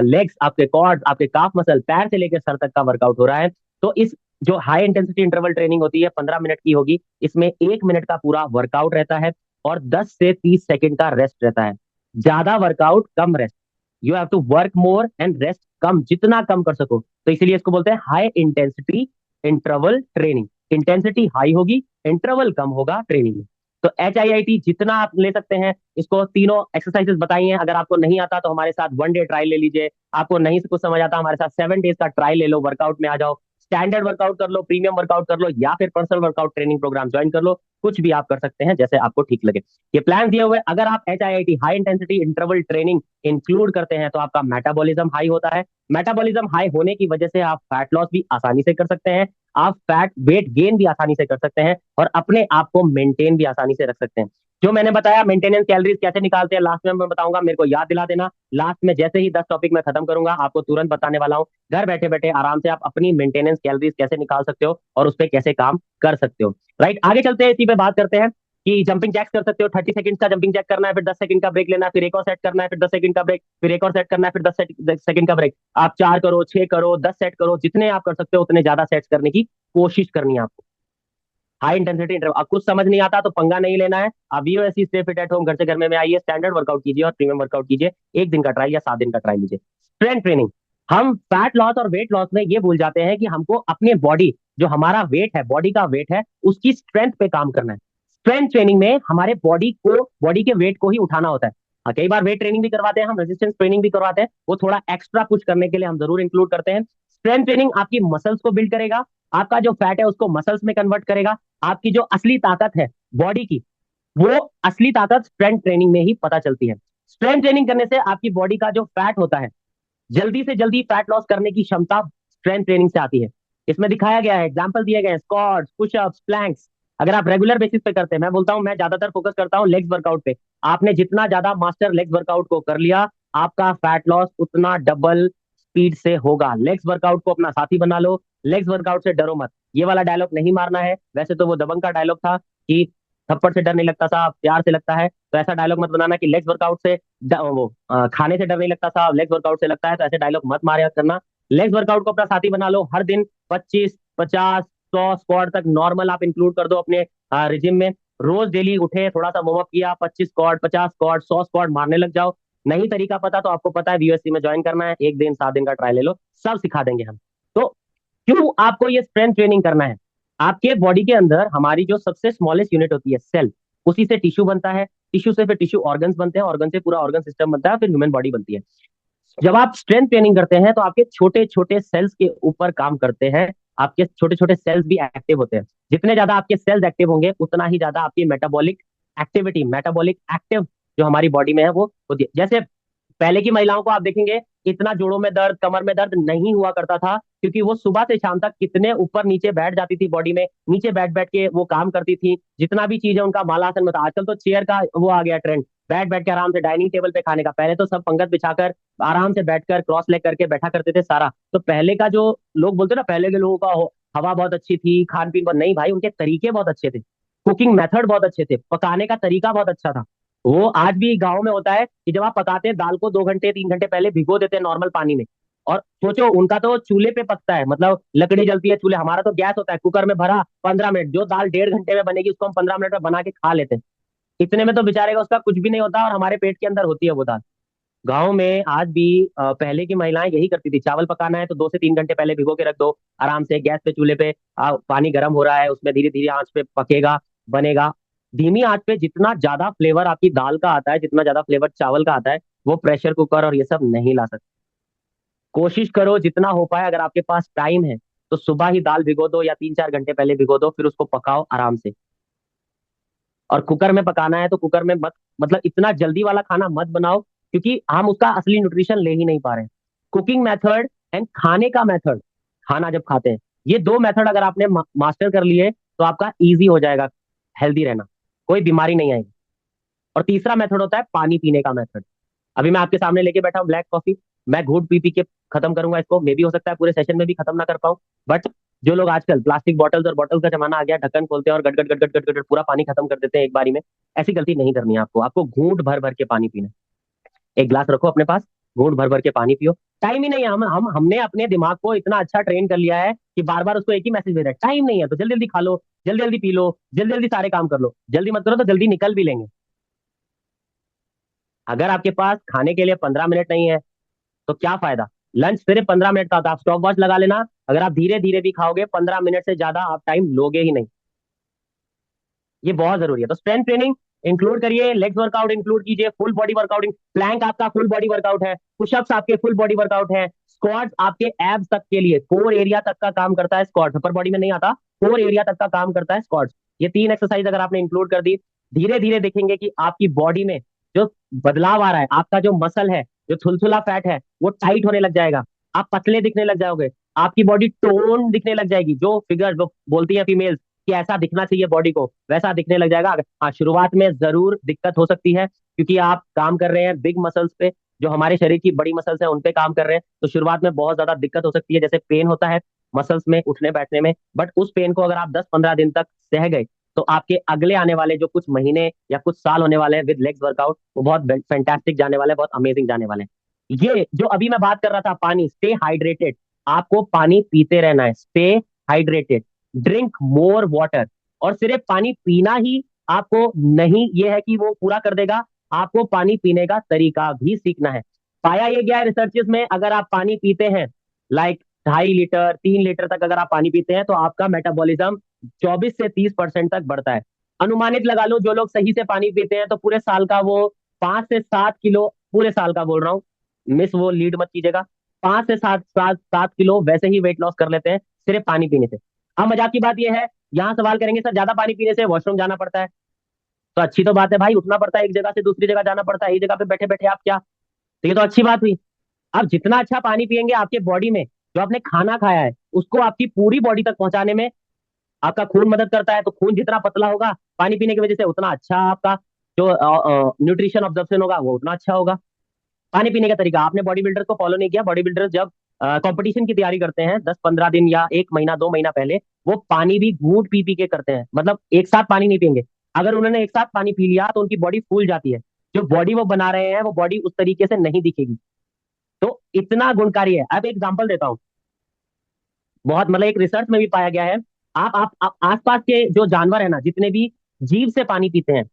लेग्स, आपके कॉर्ड्स, आपके काफ मसल, पैर से लेकर सर तक का वर्कआउट हो रहा है। तो इस जो हाई इंटेंसिटी इंटरवल ट्रेनिंग होती है 15 मिनट की होगी, इसमें 1 मिनट का पूरा वर्कआउट रहता है और 10 से 30 सेकंड का रेस्ट रहता है। ज्यादा वर्कआउट कम rest, you have to work more and rest कम, जितना कम कर सको। तो इसीलिए इसको बोलते हैं high intensity interval training. Intensity high होगी, इंटरवल कम होगा ट्रेनिंग में। तो HIIT जितना आप ले सकते हैं, इसको तीनों एक्सरसाइजेस बताई हैं। अगर आपको नहीं आता तो हमारे साथ 1 डे ट्रायल ले लीजिए, आपको नहीं कुछ समझ आता हमारे साथ 7 डेज का ट्रायल ले लो, वर्कआउट में आ जाओ, स्टैंडर्ड वर्कआउट कर लो, प्रीमियम वर्कआउट कर लो, या फिर personal workout training programme join कर लो। कुछ भी आप कर सकते हैं जैसे आपको ठीक लगे। ये प्लान दिए हुए, अगर आप HIIT high intensity interval training include करते हैं तो आपका मेटाबॉलिज्म हाई होता है। मेटाबॉलिज्म हाई होने की वजह से आप फैट लॉस भी आसानी से कर सकते हैं, आप फैट वेट गेन भी आसानी से कर सकते हैं, और अपने आप को मेंटेन भी आसानी से रख सकते हैं। जो मैंने बताया मेंटेनेंस कैलोरीज कैसे निकालते हैं लास्ट में मैं बताऊंगा, मेरे को याद दिला देना। लास्ट में जैसे ही 10 टॉपिक मैं खत्म करूंगा आपको तुरंत बताने वाला हूँ। घर बैठे बैठे आराम से आप अपनी मेंटेनेंस कैलोरीज कैसे निकाल सकते हो और उस पर कैसे काम कर सकते हो। राइट, आगे चलते हैं, इसी पे बात करते हैं कि जंपिंग जैक्स कर सकते हो। 30 सेकंड का जंपिंग जैक करना है, फिर 10 सेकंड का ब्रेक लेना है, फिर एक और सेट करना है, फिर 10 सेकंड का ब्रेक, फिर एक और सेट करना है, फिर 10 सेकंड का ब्रेक। आप 4 करो, 6 करो, 10 सेट करो, जितने आप कर सकते हो उतने ज्यादा सेट्स करने की कोशिश करनी है आपको। High intensity interval. अब कुछ समझ नहीं आता तो पंगा नहीं लेना है। आप वीओएससी स्टे फिट एट होम घर से घर में आइए, स्टैंडर्ड वर्कआउट कीजिए और प्रीमियम वर्कआउट कीजिए। 1 दिन का ट्रायल या 7 दिन का ट्रायल लीजिए। Strength training. हम फैट लॉस और वेट लॉस में ये भूल जाते हैं कि हमको अपने बॉडी, जो हमारा वेट है, बॉडी का वेट है, उसकी स्ट्रेंथ पे काम करना है। स्ट्रेंथ ट्रेनिंग में हमारे बॉडी के वेट को ही उठाना होता है। हाँ, कई बार वेट ट्रेनिंग भी करवाते हैं हम, रेजिस्टेंस ट्रेनिंग भी करवाते हैं, वो थोड़ा एक्स्ट्रा पुश करने के लिए हम जरूर इंक्लूड करते हैं। स्ट्रेंथ ट्रेनिंग आपकी मसल्स को बिल्ड करेगा, आपका जो फैट है उसको मसल्स में कन्वर्ट करेगा। आपकी जो असली ताकत है बॉडी की, वो असली ताकत स्ट्रेंथ ट्रेनिंग में ही पता चलती है। स्ट्रेंथ ट्रेनिंग करने से आपकी बॉडी का जो फैट होता है, जल्दी से जल्दी फैट लॉस करने की क्षमता स्ट्रेंथ ट्रेनिंग से आती है। इसमें दिखाया गया है, एग्जांपल दिए गए हैं, स्क्वाट्स, पुशअप्स, प्लैंक्स। अगर आप रेगुलर बेसिस पे करते हैं, मैं बोलता हूं, मैं ज्यादातर फोकस करता हूं लेग्स वर्कआउट पे। आपने जितना ज्यादा मास्टर लेग्स वर्कआउट को कर लिया, आपका फैट लॉस उतना डबल स्पीड से होगा। लेग्स वर्कआउट को अपना साथी बना लो, लेग्स वर्कआउट से डरो मत। ये वाला डायलॉग नहीं मारना है, वैसे तो वो दबंग का डायलॉग था कि थप्पड़ से डर नहीं लगता साहब, प्यार से लगता है। तो ऐसा डायलॉग मत बनाना कि लेग्स वर्कआउट से खाने से डर नहीं लगता साहब, लेग्स वर्कआउट से लगता है, तो ऐसे डायलॉग मत मारे करना। लेग्स वर्कआउट को अपना साथी बना लो। हर दिन 25, 50, 100 स्क्वाट तक नॉर्मल आप इंक्लूड कर दो अपने रिजिम में। रोज डेली उठे, थोड़ा सा वार्म अप किया, 25 स्क्वाट, 50 स्क्वाट, 100 स्क्वाट मारने लग जाओ। नहीं तरीका पता तो आपको पता है, वीयूएससी में ज्वाइन करना है, 1 दिन 7 दिन का ट्रायल ले लो, सब सिखा देंगे हम। तो क्यों आपको ये स्ट्रेंथ ट्रेनिंग करना है? आपके बॉडी के अंदर हमारी जो सबसे स्मॉलेस्ट यूनिट होती है सेल, उसी से टिश्यू बनता है, टिश्यू से फिर टिश्यू ऑर्गन्स बनते हैं, ऑर्गन से पूरा ऑर्गन सिस्टम बनता है, फिर ह्यूमन बॉडी बनती है। जब आप स्ट्रेंथ ट्रेनिंग करते हैं तो आपके छोटे छोटे सेल्स के ऊपर काम करते हैं। आपके छोटे छोटे सेल्स भी एक्टिव होते हैं। जितने ज्यादा आपके सेल्स एक्टिव होंगे उतना ही ज्यादा आपकी मेटाबॉलिक एक्टिविटी, मेटाबॉलिक एक्टिव जो हमारी बॉडी में है वो होती है। जैसे पहले की महिलाओं को आप देखेंगे, इतना जोड़ों में दर्द, कमर में दर्द नहीं हुआ करता था, क्योंकि वो सुबह से शाम तक कितने ऊपर नीचे बैठ जाती थी बॉडी में, नीचे बैठ बैठ के वो काम करती थी। जितना भी चीज है उनका मालासन में था। आजकल तो चेयर का वो आ गया ट्रेंड, बैठ बैठ के आराम से डाइनिंग टेबल पे खाने का। पहले तो सब पंगत बिछाकर आराम से बैठकर क्रॉस लेग करके बैठा करते थे सारा। तो पहले का जो लोग बोलते ना, पहले के लोगों का हवा बहुत अच्छी थी, खान पीन बहुत, नहीं भाई, उनके तरीके बहुत अच्छे थे, कुकिंग मेथड बहुत अच्छे थे, पकाने का तरीका बहुत अच्छा था। वो आज भी गाँव में होता है कि जब आप पकाते हैं दाल को 2 घंटे 3 घंटे पहले भिगो देते हैं नॉर्मल पानी में। और सोचो, उनका तो चूल्हे पे पकता है, मतलब लकड़ी जलती है चूल्हे, हमारा तो गैस होता है, कुकर में भरा 15 मिनट, जो दाल 1.5 घंटे में बनेगी उसको हम 15 मिनट में बना के खा लेते हैं। इतने में तो बेचारे का उसका कुछ भी नहीं होता, और हमारे पेट के अंदर होती है वो दाल। गाँव में आज भी पहले की महिलाएं यही करती थी। चावल पकाना है तो 2 से 3 घंटे पहले भिगो के रख दो, आराम से गैस पे चूल्हे पे पानी गर्म हो रहा है, उसमें धीरे धीरे आंच पे पकेगा, बनेगा। धीमी आंच पे जितना ज्यादा फ्लेवर आपकी दाल का आता है, जितना ज्यादा फ्लेवर चावल का आता है, वो प्रेशर कुकर और ये सब नहीं ला सकते। कोशिश करो जितना हो पाए, अगर आपके पास टाइम है तो सुबह ही दाल भिगो दो या 3-4 घंटे पहले भिगो दो, फिर उसको पकाओ आराम से। और कुकर में पकाना है तो कुकर में मत, मतलब इतना जल्दी वाला खाना मत बनाओ, क्योंकि हम उसका असली न्यूट्रिशन ले ही नहीं पा रहे हैं। कुकिंग मेथड एंड खाने का मेथड, खाना जब खाते हैं, ये 2 मेथड अगर आपने मास्टर कर लिए तो आपका इजी हो जाएगा हेल्दी रहना, कोई बीमारी नहीं आएगी। और तीसरा मेथड होता है पानी पीने का मेथड। अभी मैं आपके सामने लेके बैठा हूँ ब्लैक कॉफी, मैं घूट पी पी के खत्म करूंगा इसको, मे भी हो सकता है पूरे सेशन में भी खत्म ना कर पाऊं। बट जो लोग आजकल प्लास्टिक बॉटल्स और बॉटल्स का जमाना आ गया, ढक्कन खोलते हैं और गट गट गट गट गट गट पूरा पानी खत्म कर देते हैं एक बारी में। ऐसी गलती नहीं करनी है आपको। आपको घूंट भर भर के पानी पीना है। एक ग्लास रखो अपने पास, घूंट भर भर के पानी पियो। टाइम ही नहीं है, हमने अपने दिमाग को इतना अच्छा ट्रेन कर लिया है कि बार बार उसको एक ही मैसेज दे रहा है, टाइम नहीं है, तो जल्दी जल्दी खा लो, जल्दी जल्दी पी लो, जल्दी जल्दी सारे काम कर लो। जल्दी मत करो तो जल्दी निकल भी लेंगे। अगर आपके पास खाने के लिए 15 मिनट नहीं है तो क्या फायदा? लंच सिर्फ 15 मिनट का होता है, आप स्टॉप वॉच लगा लेना। अगर आप धीरे धीरे भी खाओगे, 15 मिनट से ज्यादा आप टाइम लोगे ही नहीं। ये बहुत जरूरी है। तो स्ट्रेंथ ट्रेनिंग इंक्लूड करिए, लेग्स वर्कआउट इंक्लूड कीजिए, फुल बॉडी वर्कआउट। प्लैंक आपका फुल बॉडी वर्कआउट है, पुशअप्स आपके फुल बॉडी वर्कआउट है, स्क्वाट्स आपके एब्स तक के लिए, कोर एरिया तक का काम करता है स्क्वाट्स, अपर बॉडी में नहीं आता, कोर एरिया तक का काम करता है स्क्वाट्स। ये 3 एक्सरसाइज अगर आपने इंक्लूड कर दी, धीरे धीरे देखेंगे कि आपकी बॉडी में जो बदलाव आ रहा है, आपका जो मसल है, जो थुलथुला फैट है, वो टाइट होने लग जाएगा। आप पतले दिखने लग जाओगे, आपकी बॉडी टोन दिखने लग जाएगी। जो फिगर जो बोलती है फीमेल्स कि ऐसा दिखना चाहिए बॉडी को, वैसा दिखने लग जाएगा। हाँ, शुरुआत में जरूर दिक्कत हो सकती है, क्योंकि आप काम कर रहे हैं बिग मसल्स पे, जो हमारे शरीर की बड़ी मसल्स हैं उन पे काम कर रहे हैं, तो शुरुआत में बहुत ज्यादा दिक्कत हो सकती है, जैसे पेन होता है मसल्स में उठने बैठने में। बट उस पेन को अगर आप 10-15 दिन तक सह गए, तो आपके अगले आने वाले जो कुछ महीने या कुछ साल होने वाले हैं विद लेग्स वर्कआउट, वो बहुत फैंटास्टिक जाने वाले हैं, बहुत अमेजिंग जाने वाले हैं। ये जो अभी मैं बात कर रहा था, पानी, स्टे हाइड्रेटेड, आपको पानी पीते रहना है, stay hydrated, drink more water. और सिर्फ पानी पीना ही आपको नहीं, ये है कि वो पूरा कर देगा, आपको पानी पीने का तरीका भी सीखना है। पाया ये गया है रिसर्चेस में, अगर आप पानी पीते हैं लाइक 2.5 लीटर 3 लीटर तक अगर आप पानी पीते हैं, तो आपका मेटाबॉलिज्म 24 से 30% तक बढ़ता है। अनुमानित लगा लो, जो लोग सही से पानी पीते हैं तो पूरे साल का वो 5 से 7 किलो, पूरे साल का बोल रहा हूँ, मिस वो लीड मत कीजिएगा, 5 से 7 किलो वैसे ही वेट लॉस कर लेते हैं सिर्फ पानी पीने से। अब मजाक की बात यह है, यहाँ सवाल करेंगे सर ज्यादा पानी पीने से वॉशरूम जाना पड़ता है, तो अच्छी तो बात है भाई, उठना पड़ता है, एक जगह से दूसरी जगह जाना पड़ता है, एक जगह पे बैठे बैठे आप क्या, तो ये तो अच्छी बात हुई। अब जितना अच्छा पानी पियेंगे, आपके बॉडी में जो आपने खाना खाया है उसको आपकी पूरी बॉडी तक पहुंचाने में आपका खून मदद करता है, तो खून जितना पतला होगा पानी पीने की वजह से, उतना अच्छा आपका जो न्यूट्रिशन ऑब्जर्प्शन होगा वो उतना अच्छा होगा। पानी पीने का तरीका आपने बॉडी बिल्डर्स को फॉलो नहीं किया। बॉडी बिल्डर्स जब कंपटीशन की तैयारी करते हैं 10-15 दिन या 1 महीना 2 महीना पहले, वो पानी भी घूंट पी पी के करते हैं, मतलब एक साथ पानी नहीं पियेंगे। अगर उन्होंने एक साथ पानी पी लिया तो उनकी बॉडी फूल जाती है, जो बॉडी वो बना रहे हैं वो बॉडी उस तरीके से नहीं दिखेगी। तो इतना गुणकारी है। अब एग्जांपल देता हूँ, बहुत मतलब एक रिसर्च में भी पाया गया है। आप आसपास के जो जानवर है ना, जितने भी जीभ से पानी पीते हैं,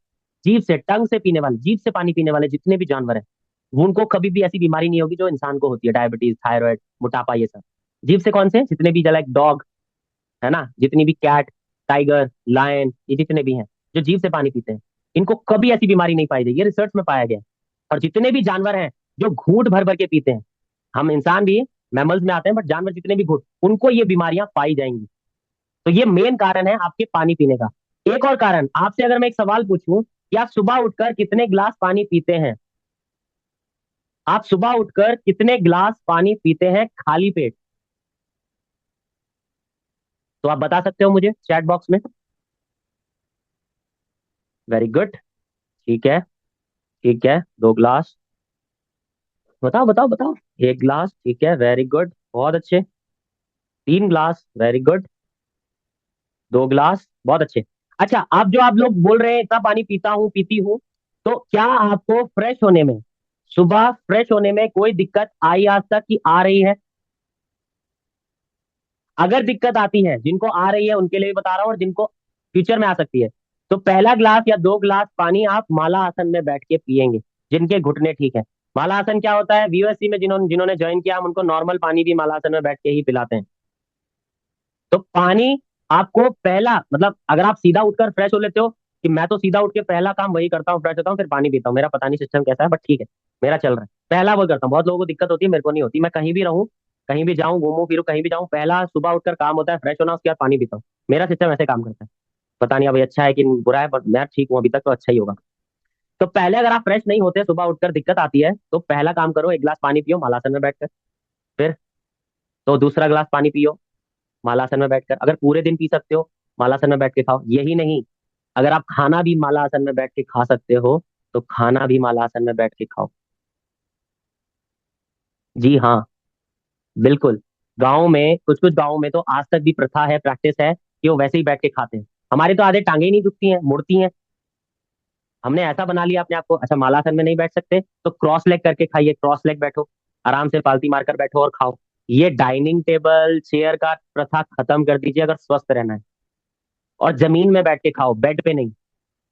जीभ से, टंग से पीने वाले, जीभ से पानी पीने वाले जितने भी जानवर हैं, वो उनको कभी भी ऐसी बीमारी नहीं होगी जो इंसान को होती है, डायबिटीज, थायराइड, मोटापा, ये सब। जीभ से कौन से, जितने भी लाइक डॉग है ना, जितनी भी कैट, टाइगर, लायन, ये जितने भी हैं जो जीभ से पानी पीते हैं, इनको कभी ऐसी बीमारी नहीं पाई जाएगी, ये रिसर्च में पाया गया है। और जितने भी जानवर हैं जो घूंट भर भर के पीते हैं, हम इंसान भी मैमल्स में आते हैं, बट जानवर जितने भी घूंट, उनको ये बीमारियां पाई जाएंगी। तो ये मेन कारण है आपके पानी पीने का। एक और कारण, आपसे अगर मैं एक सवाल पूछूं कि आप सुबह उठकर कितने गिलास पानी पीते हैं, आप सुबह उठकर कितने गिलास पानी पीते हैं खाली पेट, तो आप बता सकते हो मुझे चैट बॉक्स में। वेरी गुड, ठीक है, ठीक है, 2 गिलास, बताओ बताओ बताओ। 1 गिलास, ठीक है, वेरी गुड, बहुत अच्छे। 3 गिलास, वेरी गुड। 2 गिलास, बहुत अच्छे। अच्छा, आप लोग बोल रहे हैं इतना पानी पीता हूँ पीती हूँ, तो क्या आपको फ्रेश होने में, सुबह फ्रेश होने में कोई दिक्कत आई आज तक कि आ रही है? अगर दिक्कत आती है, जिनको आ रही है उनके लिए भी बता रहा हूँ, और जिनको फ्यूचर में आ सकती है, तो पहला गिलास या 2 गिलास पानी आप माला आसन में बैठ के पिएंगे, जिनके घुटने ठीक है। माला आसन क्या होता है, वीओएससी में जिन्होंने जिन्होंने ज्वाइन किया, हम उनको नॉर्मल पानी भी माला आसन में बैठ के ही पिलाते हैं। तो पानी आपको पहला, मतलब अगर आप सीधा उठकर फ्रेश हो लेते हो, कि मैं तो सीधा उठ के पहला काम वही करता हूँ, फ्रेश होता हूँ फिर पानी पीता हूँ, मेरा पता नहीं सिस्टम कैसा है, बट ठीक है, मेरा चल रहा है, पहला वो करता हूँ। बहुत लोगों को दिक्कत होती है, मेरे को नहीं होती, मैं कहीं भी रहूँ, कहीं भी जाऊँ, घूमूं फिरूं, कहीं भी जाऊँ, पहला सुबह उठकर काम होता है फ्रेश होना, उसके बाद पानी पीता हूँ। मेरा सिस्टम ऐसे काम करता है। पता नहीं अभी अच्छा है कि बुरा है, बट मैं ठीक हूँ अभी तक, तो अच्छा ही होगा। तो पहले अगर आप फ्रेश नहीं होते, सुबह उठकर दिक्कत आती है, तो पहला काम करो, 1 गिलास पानी पियो मालासन में बैठकर। फिर तो दूसरा गिलास पानी पियो मालासन में बैठकर। अगर पूरे दिन पी सकते हो, मालासन में बैठ के खाओ। यही नहीं, अगर आप खाना भी मालासन में बैठ के खा सकते हो, तो खाना भी मालासन में बैठ के खाओ। जी हाँ, बिल्कुल। गाँव में, कुछ कुछ गाँव में तो आज तक भी प्रथा है, प्रैक्टिस है कि वो वैसे ही बैठ के खाते हैं। हमारे तो आधे टांगे ही नहीं दुखती हैं, मुड़ती हैं। हमने ऐसा बना लिया अपने आप को, अच्छा मालासन में नहीं बैठ सकते तो क्रॉस लेग करके खाइए, क्रॉस लेग बैठो, आराम से पालती मारकर बैठो और खाओ। ये डाइनिंग टेबल चेयर का प्रथा खत्म कर दीजिए अगर स्वस्थ रहना है। और जमीन में बैठ के खाओ, बेड पे नहीं,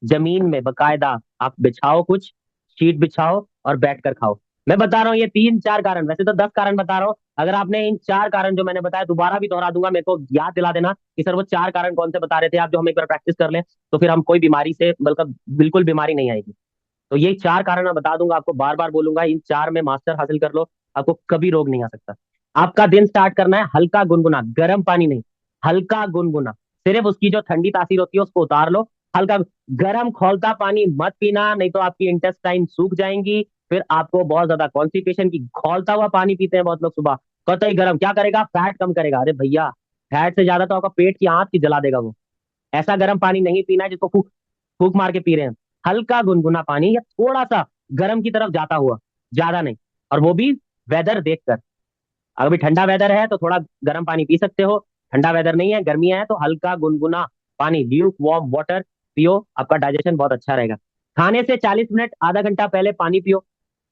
जमीन में बकायदा आप बिछाओ, कुछ शीट बिछाओ और बैठ कर खाओ। मैं बता रहा हूँ ये 3-4 कारण, वैसे तो 10 कारण बता रहा हूँ। अगर आपने इन 4 कारण जो मैंने बताया, दोबारा भी दोहरा दूंगा, मेरे को याद दिला देना कि सर वो 4 कारण कौन से बता रहे थे आप, जो हम एक बार प्रैक्टिस कर लें, तो फिर हम कोई बीमारी से, बल्कि बिल्कुल बीमारी नहीं आएगी। तो ये 4 कारण मैं बता दूंगा आपको, बार बार बोलूंगा, इन 4 में मास्टर हासिल कर लो, आपको कभी रोग नहीं आ सकता। आपका दिन स्टार्ट करना है हल्का गुनगुना, गर्म पानी नहीं, हल्का गुनगुना, सिर्फ उसकी जो ठंडी तासीर होती है उसको उतार लो। हल्का, गर्म खौलता पानी मत पीना, नहीं तो आपकी इंटेस्टाइन सूख जाएंगी, फिर आपको बहुत ज्यादा कॉन्स्टिपेशन की। खौलता हुआ पानी पीते हैं बहुत लोग सुबह, कतई गर्म क्या करेगा, फैट कम करेगा। अरे भैया, फैट से ज्यादा तो आपका पेट की आंत की जला देगा वो। ऐसा गर्म पानी नहीं पीना है जिसको फूक फूक मार के पी रहे हैं। हल्का गुनगुना पानी या थोड़ा सा गर्म की तरफ जाता हुआ, ज्यादा नहीं। और वो भी वेदर देखकर। अभी ठंडा वेदर है तो थोड़ा गर्म पानी पी सकते हो। ठंडा वेदर नहीं है, गर्मियां है, तो हल्का गुनगुना पानी, ल्यूक वार्म वाटर पियो। आपका डाइजेशन बहुत अच्छा रहेगा। खाने से 40 मिनट आधा घंटा पहले पानी पियो।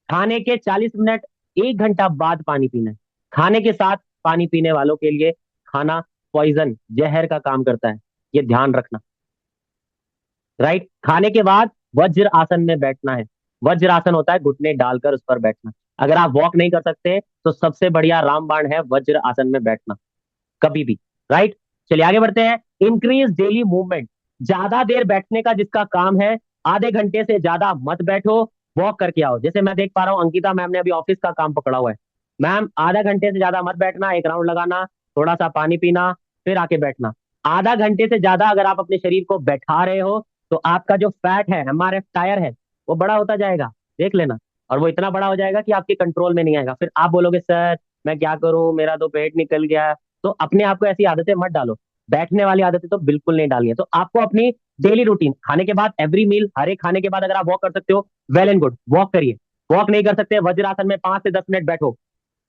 खाने के 40 मिनट 1 घंटा बाद पानी पीना है। खाने के साथ पानी पीने वालों के लिए खाना पॉइजन, जहर का काम करता है। ये ध्यान रखना। राइट। खाने के बाद वज्र आसन में बैठना है। वज्र आसन होता है घुटने डालकर उस पर बैठना। अगर आप वॉक नहीं कर सकते तो सबसे बढ़िया रामबाण है वज्र आसन में बैठना, कभी भी। राइट। चलिए आगे बढ़ते हैं। Increase daily movement. ज्यादा देर बैठने का जिसका काम है, आधे घंटे से ज्यादा मत बैठो, वॉक करके आओ। जैसे मैं देख पा रहा हूँ अंकिता मैम ने अभी ऑफिस का काम पकड़ा हुआ है। मैम आधा घंटे से ज्यादा मत बैठना, एक राउंड लगाना, थोड़ा सा पानी पीना, फिर आके बैठना। आधा घंटे से ज्यादा अगर आप अपने शरीर को बैठा रहे हो तो आपका जो फैट है, हमारे टायर है, वो बड़ा होता जाएगा। देख लेना। और वो इतना बड़ा हो जाएगा कि आपके कंट्रोल में नहीं आएगा। फिर आप बोलोगे सर मैं क्या करूं, मेरा तो पेट निकल गया। तो अपने आप को ऐसी आदतें मत डालो। बैठने वाली आदतें तो बिल्कुल नहीं डालनी है। तो आपको अपनी डेली रूटीन, खाने के बाद एवरी मील, हर एक खाने के बाद अगर आप वॉक कर सकते हो, वेल एंड गुड, वॉक करिए। वॉक नहीं कर सकते, वज्रासन में 5 से 10 मिनट बैठो।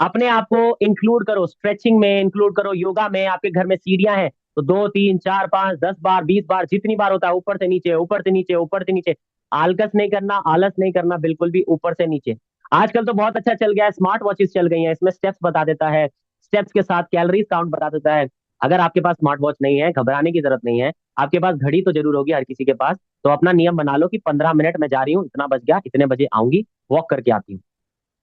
अपने आप को इंक्लूड करो स्ट्रेचिंग में, इंक्लूड करो योगा में। आपके घर में सीढ़ियां हैं तो 2 3 4 5 10 बार 20 बार, जितनी बार होता है, ऊपर से नीचे, ऊपर से नीचे, ऊपर से नीचे। आलकस नहीं करना, आलस नहीं करना बिल्कुल भी, ऊपर से नीचे। आजकल तो बहुत अच्छा चल गया है, स्मार्ट वॉचेस चल गई हैं, इसमें स्टेप्स बता देता है, स्टेप्स के साथ कैलोरीज काउंट बता देता है। अगर आपके पास स्मार्ट वॉच नहीं है, घबराने की जरूरत नहीं है। आपके पास घड़ी तो जरूर होगी हर किसी के पास। तो अपना नियम बना लो कि 15 मिनट मैं जा रही हूँ, इतना बज गया, इतने बजे आऊंगी, वॉक करके आती हूँ।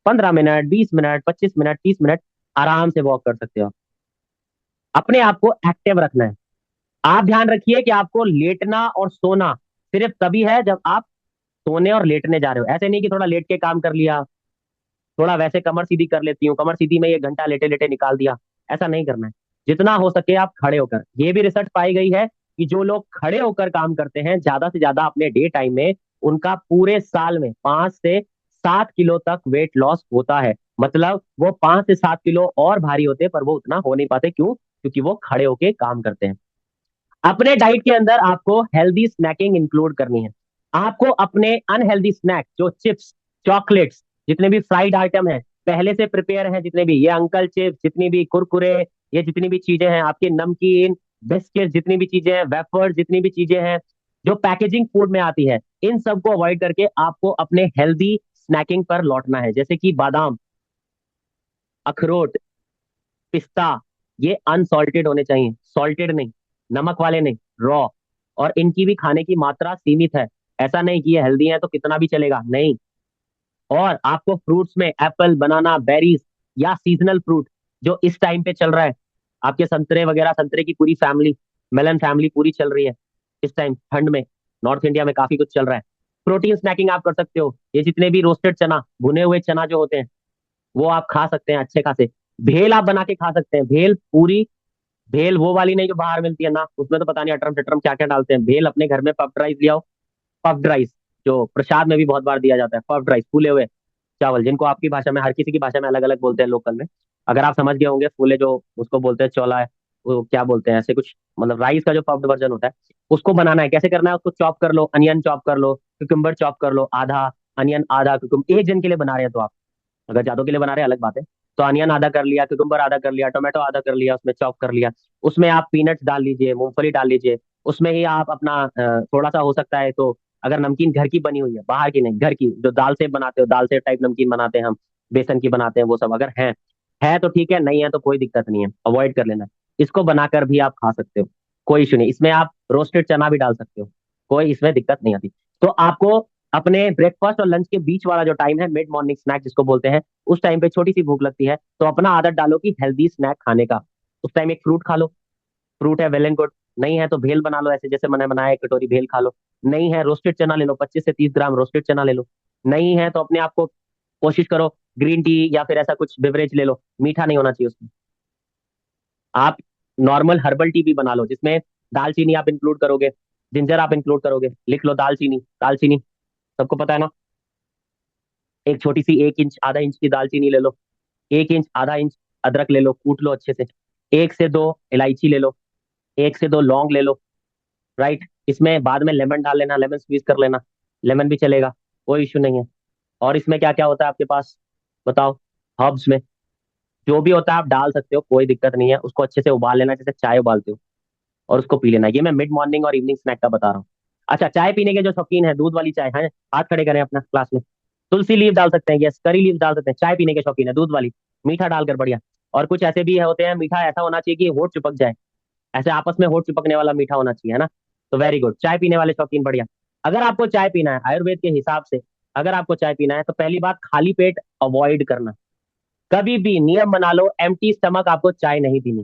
15 मिनट, 20 मिनट, 25 मिनट, 30 मिनट आराम से वॉक कर सकते हो। अपने आप को एक्टिव रखना है। आप ध्यान रखिए कि आपको लेटना और सोना सिर्फ तभी है जब आप सोने और लेटने जा रहे हो। ऐसे नहीं कि थोड़ा लेट के काम कर लिया, थोड़ा वैसे कमर सीधी कर लेती हूँ, कमर सीधी में 1 घंटा लेटे लेटे निकाल दिया। ऐसा नहीं करना है। जितना हो सके आप खड़े होकर, ये भी रिसर्च पाई गई है कि जो लोग खड़े होकर काम करते हैं ज्यादा से ज्यादा अपने डे टाइम में, उनका पूरे साल में 5 से 7 किलो तक वेट लॉस होता है। मतलब वो 5 से 7 किलो और भारी होते हैं, पर वो उतना हो नहीं पाते। क्यों? क्योंकि वो खड़े होके काम करते हैं। अपने डाइट के अंदर आपको हेल्दी स्नैकिंग इंक्लूड करनी है। आपको अपने अनहेल्दी स्नैक, जो चिप्स, चॉकलेट्स, जितने भी फ्राइड आइटम है, पहले से प्रिपेयर हैं, जितने भी ये अंकल चिप्स, जितनी भी कुरकुरे, ये जितनी भी चीजें हैं, आपके नमकीन, बिस्किट, जितनी भी चीजें हैं, वेफर्स, जितनी भी चीजें हैं, जो पैकेजिंग फूड में आती है, इन सबको अवॉइड करके आपको अपने हेल्दी स्नैकिंग पर लौटना है। जैसे कि बादाम, अखरोट, पिस्ता, ये अनसॉल्टेड होने चाहिए, सॉल्टेड नहीं, नमक वाले नहीं, रॉ। और इनकी भी खाने की मात्रा सीमित है। ऐसा नहीं कि ये हेल्दी है तो कितना भी चलेगा, नहीं। और आपको फ्रूट्स में एप्पल, बनाना, बेरीज या सीजनल फ्रूट जो इस टाइम पे चल रहा है, आपके संतरे वगैरह, संतरे की पूरी फैमिली, मेलन फैमिली पूरी चल रही है इस टाइम ठंड में। नॉर्थ इंडिया में काफी कुछ चल रहा है। प्रोटीन स्नैकिंग आप कर सकते हो। ये जितने भी रोस्टेड चना, भुने हुए चना जो होते हैं, वो आप खा सकते हैं अच्छे खासे। भेल आप बना के खा सकते हैं, भेल पूरी। भेल वो वाली नहीं जो बाहर मिलती है ना, उसमें तो पता नहीं अटरम टटरम क्या क्या डालते हैं। भेल अपने घर में पफ्ड राइस ले आओ। पफ्ड राइस जो प्रसाद में भी बहुत बार दिया जाता है, पफ्ड राइस, फूले हुए चावल, जिनको आपकी भाषा में, हर किसी की भाषा में अलग अलग बोलते हैं लोकल में। अगर आप समझ गए होंगे, फूले जो उसको बोलते हैं, चौला है, वो क्या बोलते हैं ऐसे कुछ, मतलब राइस का जो पफ्ड वर्जन होता है, उसको बनाना है। कैसे करना है? उसको चॉप कर लो, अनियन चॉप कर लो, क्यूकम्बर चॉप कर लो, आधा अनियन आधा क्यूकम्बर, एक जन के लिए बना रहे हैं तो आप, अगर ज्यादा के लिए बना रहे हैं अलग बात है। तो अनियन आधा कर लिया, कुकुम्बर आधा कर लिया, टोमेटो आधा कर लिया, उसमें चॉप कर लिया। उसमें आप पीनट्स डाल लीजिए, मूंगफली डाल लीजिए। उसमें ही आप अपना थोड़ा सा हो सकता है तो, अगर नमकीन घर की बनी हुई है, बाहर की नहीं, घर की, जो दाल से बनाते हो, दाल से टाइप नमकीन बनाते हैं हम, बेसन की बनाते हैं, वो सब अगर है तो ठीक है, नहीं है तो कोई दिक्कत नहीं है, अवॉइड कर लेना। इसको बनाकर भी आप खा सकते हो, कोई इशू नहीं। इसमें आप रोस्टेड चना भी डाल सकते हो, कोई इसमें दिक्कत नहीं आती। तो आपको अपने ब्रेकफास्ट और लंच के बीच वाला जो टाइम है, मिड मॉर्निंग स्नैक जिसको बोलते हैं, उस टाइम पे छोटी सी भूख लगती है, तो अपना आदत डालो कि हेल्दी स्नैक खाने का। उस टाइम एक फ्रूट खा लो। फ्रूट है, वेल एंड गुड। नहीं है तो भेल बना लो, ऐसे जैसे मैंने बनाया, एक कटोरी भेल खा लो। नहीं है, रोस्टेड चना ले लो, 25 से 30 ग्राम रोस्टेड चना ले लो। नहीं है तो अपने आप को कोशिश करो, ग्रीन टी या फिर ऐसा कुछ बेवरेज ले लो, मीठा नहीं होना चाहिए उसमें। आप नॉर्मल हर्बल टी भी बना लो, जिसमें दालचीनी आप इंक्लूड करोगे, जिंजर आप इंक्लूड करोगे। लिख लो दालचीनी, दालचीनी सबको पता है ना। एक छोटी सी 1 इंच आधा इंच की दालचीनी ले लो। 1 इंच आधा इंच अदरक ले लो, कूट लो अच्छे से। 1 से 2 इलायची ले लो। 1 से 2 लौंग ले लो। राइट। इसमें बाद में लेमन डाल लेना, लेमन स्क्वीज कर लेना, लेमन भी चलेगा, कोई इशू नहीं है। और इसमें क्या क्या होता है आपके पास, बताओ। हर्ब्स में जो भी होता है आप डाल सकते हो, कोई दिक्कत नहीं है। उसको अच्छे से उबाल लेना जैसे चाय उबालते हो, और उसको पी लेना। ये मैं मिड मॉर्निंग और इवनिंग स्नैक का बता रहा हूँ। अच्छा, चाय पीने के जो शौकीन है, दूध वाली चाय है, हाथ खड़े करें अपना क्लास में। तुलसी लीव डाल सकते हैं, यस, करी लीव डाल सकते हैं। चाय पीने के शौकीन है दूध वाली, मीठा डालकर, बढ़िया। और कुछ ऐसे भी होते हैं, मीठा ऐसा होना चाहिए कि होठ चिपक जाए, ऐसे आपस में होठ चिपकने वाला मीठा होना चाहिए, है ना। तो वेरी गुड, चाय पीने वाले शौकीन, बढ़िया। अगर आपको चाय पीना है आयुर्वेद के हिसाब से, अगर आपको चाय पीना है तो पहली बात, खाली पेट अवॉइड करना। कभी भी नियम बना लो, एम्प्टी स्टमक आपको चाय नहीं पीनी।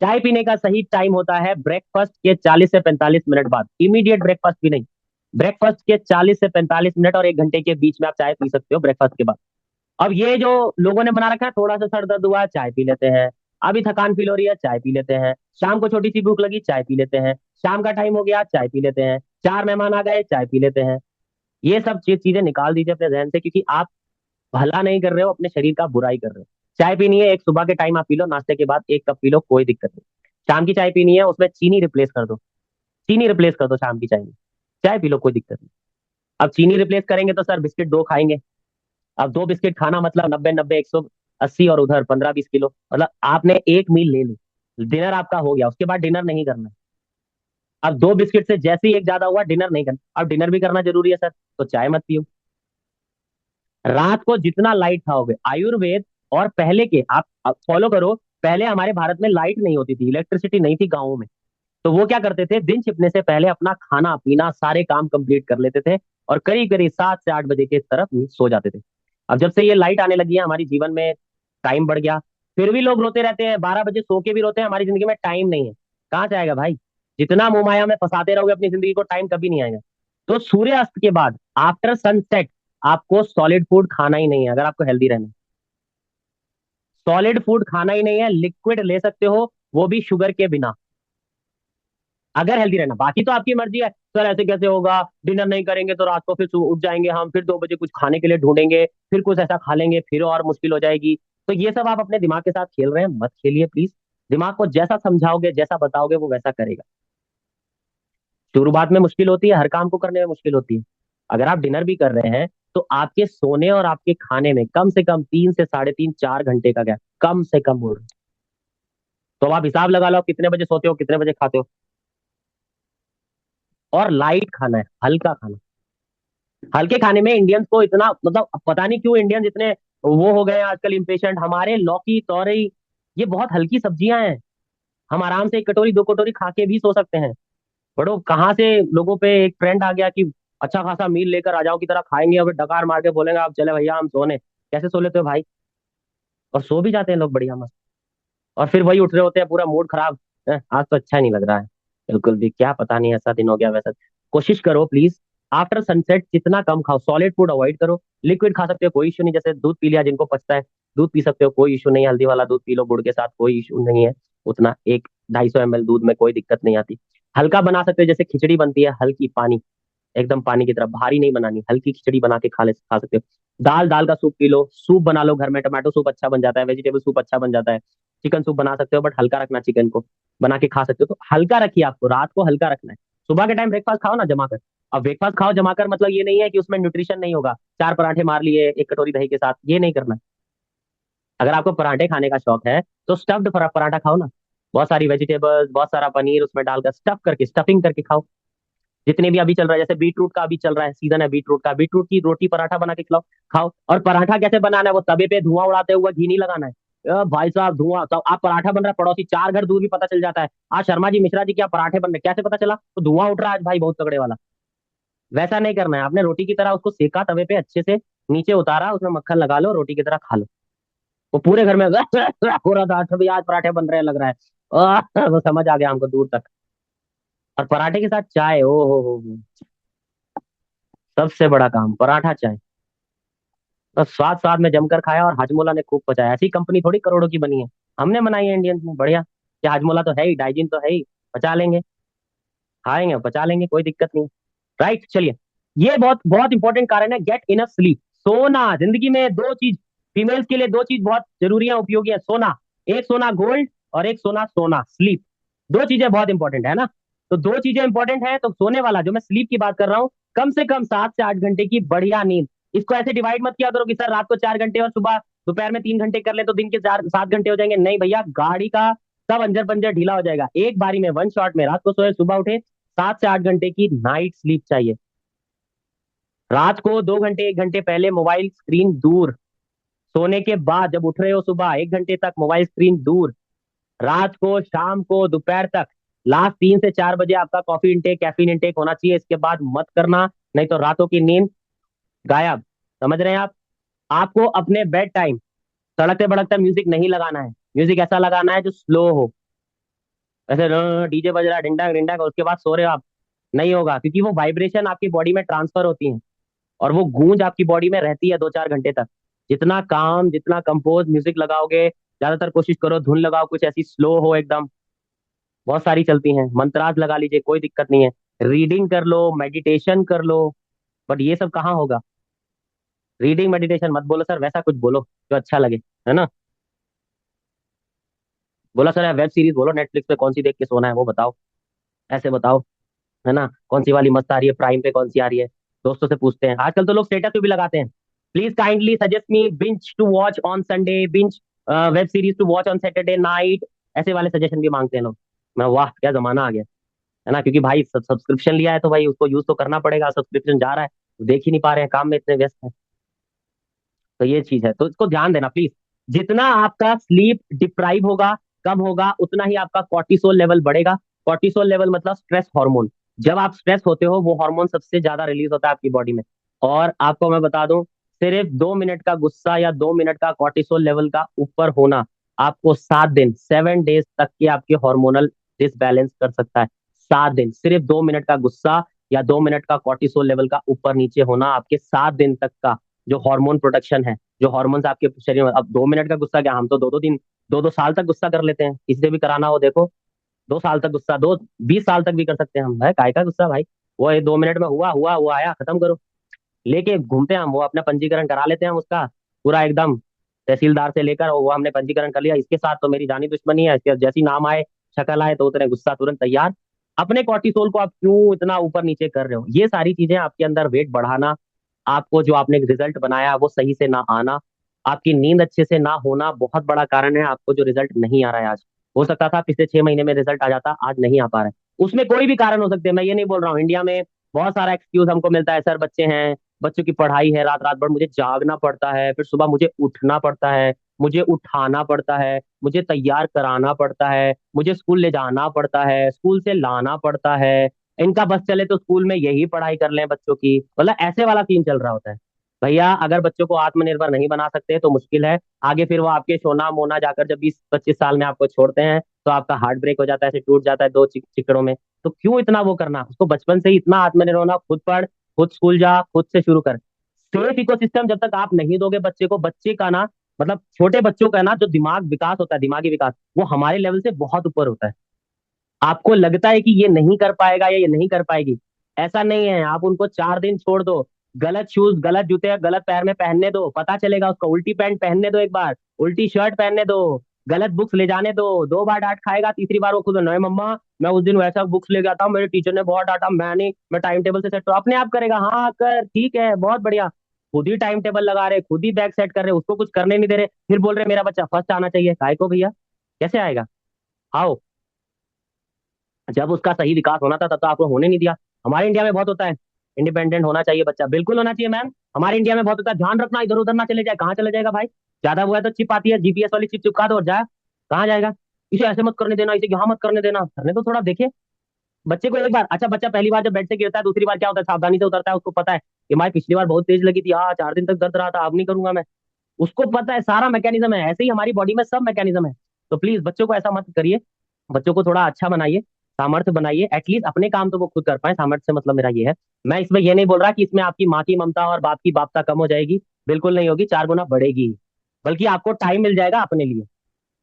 चाय पीने का सही टाइम होता है ब्रेकफास्ट के 40 से 45 मिनट बाद, इमीडिएट ब्रेकफास्ट भी नहीं। ब्रेकफास्ट के 40 से 45 मिनट और 1 घंटे के बीच में आप चाय पी सकते हो, ब्रेकफास्ट के बाद। अब ये जो लोगों ने बना रखा है, थोड़ा सा सर दर्द हुआ चाय पी लेते हैं, अभी थकान फील हो रही है चाय पी लेते हैं, शाम को छोटी सी भूख लगी चाय पी लेते हैं, शाम का टाइम हो गया चाय पी लेते हैं, चार मेहमान आ गए चाय पी लेते हैं। ये सब चीजें निकाल दीजिए अपने जहन से, क्योंकि आप भला नहीं कर रहे हो, अपने शरीर का बुराई कर रहे हो। चाय पीनी है, एक सुबह के टाइम आप पी लो, नाश्ते के बाद 1 कप पी लो, कोई दिक्कत नहीं। शाम की चाय पीनी है, उसमें चीनी रिप्लेस कर दो, चीनी रिप्लेस कर दो शाम की चाय में, चाय पी लो, कोई दिक्कत नहीं। अब चीनी रिप्लेस करेंगे तो सर बिस्किट 2 खाएंगे। अब 2 बिस्किट खाना मतलब 90 90 180, और उधर 15 20 किलो, मतलब आपने एक मील ले ली, डिनर आपका हो गया, उसके बाद डिनर नहीं करना है। अब 2 बिस्किट से जैसे ही एक ज्यादा हुआ, डिनर नहीं करना, अब डिनर भी करना जरूरी है सर, तो चाय मत पियो। रात को जितना लाइट खाओगे, आयुर्वेद और पहले के आप फॉलो करो। पहले हमारे भारत में लाइट नहीं होती थी, इलेक्ट्रिसिटी नहीं थी गाँवों में। तो वो क्या करते थे, दिन छिपने से पहले अपना खाना पीना सारे काम कंप्लीट कर लेते थे, और करीब करीब 7 से 8 बजे के तरफ सो जाते थे। अब जब से ये लाइट आने लगी है हमारी जीवन में, टाइम बढ़ गया। फिर भी लोग रोते रहते हैं, 12 बजे सो के भी रोते हैं, हमारी जिंदगी में टाइम नहीं है। कहाँ से आएगा भाई, जितना मोहमाया में फंसाते रहोगे अपनी जिंदगी को, टाइम कभी नहीं आएगा। तो सूर्यास्त के बाद, आफ्टर सनसेट, आपको सॉलिड फूड खाना ही नहीं है अगर आपको हेल्दी रहना है। सॉलिड फूड खाना ही नहीं है, लिक्विड ले सकते हो, वो भी शुगर के बिना, अगर हेल्दी रहना। बाकी तो आपकी मर्जी है, सर ऐसे कैसे होगा, डिनर नहीं करेंगे तो रात को फिर उठ जाएंगे हम, फिर 2 बजे कुछ खाने के लिए ढूंढेंगे, फिर कुछ ऐसा खा लेंगे, फिर और मुश्किल हो जाएगी। तो ये सब आप अपने दिमाग के साथ खेल रहे हैं, मत खेलिए प्लीज। दिमाग को जैसा समझाओगे, जैसा बताओगे, वो वैसा करेगा। शुरुआत में मुश्किल होती है, हर काम को करने में मुश्किल होती है। अगर आप डिनर भी कर रहे हैं, तो आपके सोने और आपके खाने में कम से कम 3 से 3.5 4 घंटे का गैप, कम से कम हो रहा है। तो अब आप हिसाब लगा लो, आप कितने बजे सोते हो, कितने बजे खाते हो। और लाइट खाना है, हल्का खाना। हल्के खाने में इंडियंस को इतना, मतलब पता नहीं क्यों इंडियंस इतने वो हो गए हैं आजकल, इम्पेशेंट। हमारे लौकी तोरई, ये बहुत हल्की सब्जियां हैं, हम आराम से 1 कटोरी 2 कटोरी खा के भी सो सकते हैं। बड़ो कहाँ से लोगों पे एक ट्रेंड आ गया कि अच्छा खासा मील लेकर आ जाओ की तरह खाएंगे, और फिर डकार मार के बोलेंगे आप चले भैया हम सोने। कैसे सो लेते हो भाई, और सो भी जाते हैं लोग बढ़िया मस्त। और फिर वही उठ रहे होते हैं, पूरा मूड खराब, आज तो अच्छा नहीं लग रहा है, बिल्कुल भी, क्या पता नहीं ऐसा दिन हो गया वैसा। कोशिश करो प्लीज, आफ्टर सनसेट जितना कम खाओ, सॉलिड फूड अवॉइड करो। लिक्विड खा सकते हो, कोई इशू नहीं, जैसे दूध पी लिया जिनको पचता है, दूध पी सकते हो, कोई इशू नहीं है। हल्दी वाला दूध पी लो गुड़ के साथ, कोई इशू नहीं है। उतना 1 250 ml दूध में कोई दिक्कत नहीं आती। हल्का बना सकते हो, जैसे खिचड़ी बनती है हल्की, पानी, एकदम पानी की तरह, भारी नहीं बनानी, हल्की खिचड़ी बना के खा सकते हो। दाल, दाल का सूप पी लो, सूप बना लो घर में, टमाटो सूप अच्छा बन जाता है, वेजिटेबल सूप अच्छा बन जाता है। चिकन सूप बना सकते हो, बट हल्का रखना, चिकन को बना के खा सकते हो। तो हल्का रखिए, आपको रात को हल्का रखना है। सुबह के टाइम ब्रेकफास्ट खाओ ना जमा कर। अब ब्रेकफास्ट खाओ जमा कर मतलब ये नहीं है कि उसमें न्यूट्रिशन नहीं होगा, 4 पराठे मार लिए 1 कटोरी दही के साथ, ये नहीं करना। अगर आपको पराठे खाने का शौक है, तो स्टफ्ड पराठा खाओ ना, बहुत सारी वेजिटेबल्स, बहुत सारा पनीर उसमें डालकर स्टफ करके, स्टफिंग करके खाओ। जितने भी अभी चल रहा है, जैसे बीटरूट का अभी चल रहा है, सीजन है बीटरूट का, बीटरूट की रोटी पराठा बना के खिलाओ, खाओ। और पराठा कैसे बनाना है, वो तवे पे धुआं उड़ाते हुए घी नहीं लगाना है। भाई साहब धुआं, तो आप पराठा बन रहा है, पड़ोसी 4 घर दूर भी पता चल जाता है, आज शर्मा जी मिश्रा जी क्या पराठे बन रहे, कैसे पता चला, तो धुआं उठ रहा है आज भाई बहुत तगड़े वाला। वैसा नहीं करना है, आपने रोटी की तरह उसको सेका तवे पे अच्छे से, नीचे उतारा, उसमें मक्खन लगा लो, रोटी की तरह खा लो। वो पूरे घर में हो रहा था, अभी आज पराठे बन रहे हैं लग रहा है। वो समझ आ गया हमको दूर तक। और पराठे के साथ चाय, ओ हो, सबसे बड़ा काम पराठा चाय। तो स्वाद स्वाद में जमकर खाया, और हाजमोला ने खूब पचाया। ऐसी कंपनी थोड़ी करोड़ों की बनी है, हमने बनाई है इंडियंस में, बढ़िया। क्या हाजमोला तो है ही, डाइजिन तो है ही, पचा लेंगे, खाएंगे पचा लेंगे, कोई दिक्कत नहीं। राइट, चलिए। ये बहुत बहुत इंपॉर्टेंट कारण है, गेट इनफ स्लीप, सोना। जिंदगी में 2 चीज, फीमेल्स के लिए 2 चीज बहुत जरूरी है, उपयोगी है, सोना। एक सोना गोल्ड, और एक सोना सोना स्लीप। 2 चीजें बहुत इंपॉर्टेंट है ना। तो दो चीजें इंपॉर्टेंट है, तो सोने वाला जो मैं स्लीप की बात कर रहा हूँ, कम से कम 7 से 8 घंटे की बढ़िया नींद। इसको ऐसे डिवाइड मत किया करो कि सर रात को 4 घंटे और सुबह दोपहर में 3 घंटे कर ले तो दिन के 4 7 घंटे हो जाएंगे। नहीं भैया, गाड़ी का सब अंजर पंजर ढीला हो जाएगा। एक बारी में वन शॉट में रात को सोए सुबह उठे, 7 से 8 घंटे की नाइट स्लीप चाहिए। रात को 2 घंटे 1 घंटे पहले मोबाइल स्क्रीन दूर। सोने के बाद जब उठ रहे हो सुबह 1 घंटे तक मोबाइल स्क्रीन दूर। रात को, शाम को, दोपहर तक लास्ट 3 से 4 बजे आपका कॉफी इंटेक, कैफीन इंटेक होना चाहिए। इसके बाद मत करना, नहीं तो रातों की नींद गायब। समझ रहे हैं आप? आपको अपने बेड टाइम सड़कते भड़कता म्यूजिक नहीं लगाना है। म्यूजिक ऐसा लगाना है जो स्लो हो, ऐसे डीजे बज रहा है डिंडा डिंडा का, उसके बाद सो रहे हो आप, नहीं होगा। क्योंकि वो वाइब्रेशन आपकी बॉडी में ट्रांसफर होती है और वो गूंज आपकी बॉडी में रहती है 2 4 घंटे तक। जितना काम, जितना कंपोज म्यूजिक लगाओगे, ज्यादातर कोशिश करो धुन लगाओ कुछ ऐसी स्लो हो एकदम। बहुत सारी चलती हैं, मंत्रास लगा लीजिए, कोई दिक्कत नहीं है। रीडिंग कर लो, मेडिटेशन कर लो। बट ये सब कहाँ होगा? रीडिंग मेडिटेशन मत बोलो सर, वैसा कुछ बोलो जो अच्छा लगे, है ना। बोला सर वेब सीरीज बोलो, नेटफ्लिक्स पे कौन सी देख के सोना है वो बताओ, ऐसे बताओ, है ना। कौन सी वाली मस्त आ रही है, प्राइम पे कौन सी आ रही है, दोस्तों से पूछते हैं। आजकल तो लोग स्टेटस पे भी लगाते हैं, please kindly suggest me binge to watch on Sunday, binge web series to watch on Saturday night. ऐसे वाले सजेशन भी मांगते हैं लोग। मैं वाह क्या जमाना आ गया, है ना। क्योंकि भाई सब्सक्रिप्शन लिया है तो भाई उसको यूज तो करना पड़ेगा। सब्सक्रिप्शन जा रहा है, देख ही नहीं पा रहे हैं, काम में इतने व्यस्त हैं। तो ये चीज है, तो इसको ध्यान देना प्लीज। जितना आपका स्लीप डिप्राइव होगा, कम होगा, उतना ही आपका कॉर्टिसोल लेवल बढ़ेगा। कॉर्टिसोल लेवल मतलब स्ट्रेस हार्मोन। जब आप स्ट्रेस होते हो वो हार्मोन सबसे ज्यादा रिलीज होता है आपकी बॉडी में। और आपको मैं बता दूं, सिर्फ 2 मिनट का गुस्सा या 2 मिनट का कॉर्टिसोल लेवल का ऊपर होना आपको 7 दिन, 7 डेज तक के आपके हार्मोनल डिसबैलेंस कर सकता है। 7 दिन, सिर्फ 2 मिनट का गुस्सा या 2 मिनट का कॉर्टिसोल लेवल का ऊपर नीचे होना आपके 7 दिन तक का जो हार्मोन प्रोडक्शन है, जो हार्मोन्स आपके शरीर में। अब 2 मिनट का गुस्सा क्या, हम तो 2 2 दिन, 2 2 साल तक गुस्सा कर लेते हैं। इससे भी कराना हो देखो, 2 साल तक गुस्सा, 20 साल तक भी कर सकते हैं हम। है काय का गुस्सा भाई, वो 2 मिनट में हुआ हुआ वो आया, खत्म करो। लेके घूमते हैं हम, वो अपना पंजीकरण करा लेते हैं हम उसका पूरा एकदम, तहसीलदार से लेकर वो हमने पंजीकरण कर लिया। इसके साथ तो मेरी जानी दुश्मनी है, इसके जैसी नाम आए, शक्ल आए तो उतने गुस्सा तुरंत तैयार। अपने कॉर्टिसोल को आप क्यों इतना ऊपर नीचे कर रहे हो? ये सारी चीजें आपके अंदर वेट बढ़ाना, आपको जो आपने रिजल्ट बनाया वो सही से ना आना, आपकी नींद अच्छे से ना होना बहुत बड़ा कारण है आपको जो रिजल्ट नहीं आ रहा है आज। हो सकता था पिछले 6 महीने में रिजल्ट आ जाता, आज नहीं आ पा रहा है। उसमें कोई भी कारण हो सकते हैं, मैं ये नहीं बोल रहा हूँ। इंडिया में बहुत सारा एक्सक्यूज हमको मिलता है, सर बच्चे हैं, बच्चों की पढ़ाई है, रात रात भर मुझे जागना पड़ता है, फिर सुबह मुझे उठना पड़ता है, मुझे उठाना पड़ता है, मुझे तैयार कराना पड़ता है, मुझे स्कूल ले जाना पड़ता है, स्कूल से लाना पड़ता है, इनका बस चले तो स्कूल में यही पढ़ाई कर लें बच्चों की। मतलब ऐसे वाला सीन चल रहा होता है। भैया अगर बच्चों को आत्मनिर्भर नहीं बना सकते तो मुश्किल है आगे। फिर वो आपके सोना मोना जाकर जब 20 25 साल में आपको छोड़ते हैं तो आपका हार्ट ब्रेक हो जाता है, ऐसे टूट जाता है दो चिकड़ों में। तो क्यों इतना वो करना, उसको बचपन से ही इतना आत्मनिर्भर होना। खुद पढ़, खुद स्कूल जा, खुद से शुरू कर। सेफ इकोसिस्टम जब तक आप नहीं दोगे बच्चे को, बच्चे का ना, मतलब छोटे बच्चों का ना जो दिमाग विकास होता है, दिमागी विकास, वो हमारे लेवल से बहुत ऊपर होता है। आपको लगता है कि ये नहीं कर पाएगा या ये नहीं कर पाएगी, ऐसा नहीं है। आप उनको 4 दिन छोड़ दो, गलत शूज, गलत जूते गलत पैर में पहनने दो, पता चलेगा उसको। उल्टी पैंट पहनने दो एक बार, उल्टी शर्ट पहनने दो, गलत बुक्स ले जाने दो, 2 बार डांट खाएगा, तीसरी बार वो खुद नहीं मम्मा मैं उस दिन वैसा बुक्स ले गया था, मेरे टीचर ने बहुत डांटा, मैं टाइम टेबल से सेट, तो अपने आप करेगा। हाँ कर, ठीक है, बहुत बढ़िया। खुद ही टाइम टेबल लगा रहे, खुद ही बैग सेट कर रहे, उसको कुछ करने नहीं दे रहे, फिर बोल रहे मेरा बच्चा फर्स्ट आना चाहिए। काय को भैया, कैसे आएगा? आओ, जब उसका सही विकास होना था तब तो आपको होने नहीं दिया। हमारे इंडिया में बहुत होता है, इंडिपेंडेंट होना चाहिए बच्चा, बिल्कुल होना चाहिए मैम। हमारे इंडिया में बहुत होता है, ध्यान रखना इधर उधर ना चले जाए। कहाँ चले जाएगा भाई? ज्यादा हुआ है तो चिप आती है, जीपीएस वाली चिप चिपका दो और जाए। कहाँ जाएगा? इसे ऐसे मत करने देना, इसे यहाँ मत करने देना, करने तो थोड़ा देखे बच्चे को एक बार। अच्छा, बच्चा पहली बार जब बेड से गिरता है, दूसरी बार क्या होता है, सावधानी से उतरता है, उसको पता है कि माई पिछली बार बहुत तेज लगी थी, 4 दिन तक दर्द रहा था, अब नहीं करूंगा मैं। उसको पता है, सारा मैकेनिज्म है। ऐसे ही हमारी बॉडी में सब मैकेनिज्म है। तो प्लीज बच्चों को ऐसा मत करिए, बच्चों को थोड़ा अच्छा बनाइए, सामर्थ्य बनाइए। एटलीस्ट अपने काम तो वो खुद कर पाए, सामर्थ्य से मतलब मेरा ये है। मैं इसमें ये नहीं बोल रहा कि इसमें आपकी माँ की ममता और बाप की बापता कम हो जाएगी, बिल्कुल नहीं होगी, 4 गुना बढ़ेगी। बल्कि आपको टाइम मिल जाएगा अपने लिए,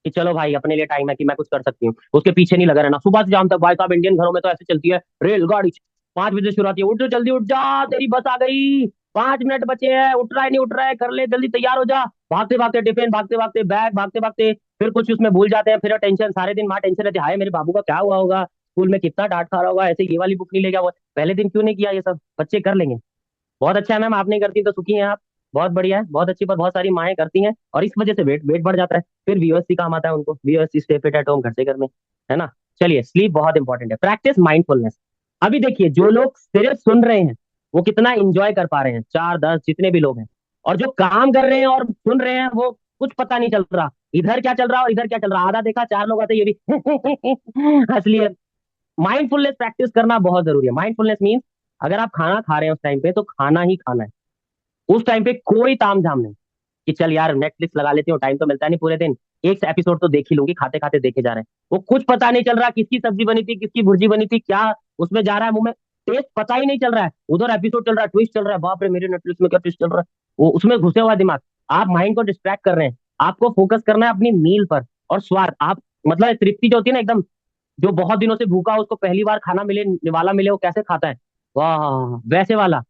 कि चलो भाई अपने लिए टाइम है कि मैं कुछ कर सकती हूँ। उसके पीछे नहीं लगा रहना सुबह से शाम तक। भाई साहब इंडियन घरों में तो ऐसे चलती है रेलगाड़ी, 5 बजे शुरू होती है, उठ जल्दी उठ जा तेरी बस आ गई, 5 मिनट बचे हैं, उठ रहा है नहीं उठ रहा है, कर ले जल्दी तैयार हो जा। भागते भागते टिफिन, भागते भागते बैग, भागते भागते फिर कुछ उसमें भूल जाते हैं, फिर टेंशन, सारे दिन माँ टेंशन रहती है, हाय मेरे बाबू का क्या हुआ होगा, स्कूल में कितना डांट खा रहा होगा, ऐसे ये वाली बुक नहीं ले गया वो, पहले दिन क्यों नहीं किया ये सब, बच्चे कर लेंगे। बहुत अच्छा है मैम, आप नहीं करती तो सुखी हैं आप। बहुत बढ़िया है, बहुत अच्छी बात, बहुत सारी माएँ करती हैं और इस वजह से वेट वेट बढ़ जाता है। फिर वीओएससी काम आता है उनको, वीओएससी स्टे फिट एट होम, घर से घर में, है ना। चलिए, स्लीप बहुत इंपॉर्टेंट है, प्रैक्टिस माइंडफुलनेस। अभी देखिए, जो लोग सिर्फ सुन रहे हैं वो कितना इंजॉय कर पा रहे हैं, 4 10 जितने भी लोग हैं, और जो काम कर रहे हैं और सुन रहे हैं वो कुछ पता नहीं चल रहा, इधर क्या चल रहा और इधर क्या चल रहा, आधा देखा 4 लोग आते ये भी हंस लिए। माइंडफुलनेस प्रैक्टिस करना बहुत जरूरी है। माइंडफुलनेस मीन्स अगर आप खाना खा रहे हैं उस टाइम पे तो खाना ही खाना है, उस टाइम पे कोई ताम झाम नहीं कि चल यार नेटफ्लिक्स लगा लेती हूँ, टाइम तो मिलता नहीं पूरे दिन, एक एपिसोड तो देख ही लूंगी, खाते खाते देखे जा रहे हैं, वो कुछ पता नहीं चल रहा किसकी सब्जी बनी थी, किसकी भुर्जी बनी थी, क्या उसमें जा रहा है मुंह में, टेस्ट पता ही नहीं चल रहा है, उधर एपिसोड चल रहा है, ट्विस्ट चल रहा है, बाप रे मेरे नेटफ्लिक्स में क्या ट्विस्ट चल रहा है, वो उसमें घुसे हुआ दिमाग। आप माइंड को डिस्ट्रैक्ट कर रहे हैं, आपको फोकस करना है अपनी मील पर। और स्वाद, आप मतलब तृप्ति जो होती है ना एकदम, जो बहुत दिनों से भूखा हो उसको पहली बार खाना मिले, निवाला मिले, वो कैसे खाता है, वाह वैसे वाला।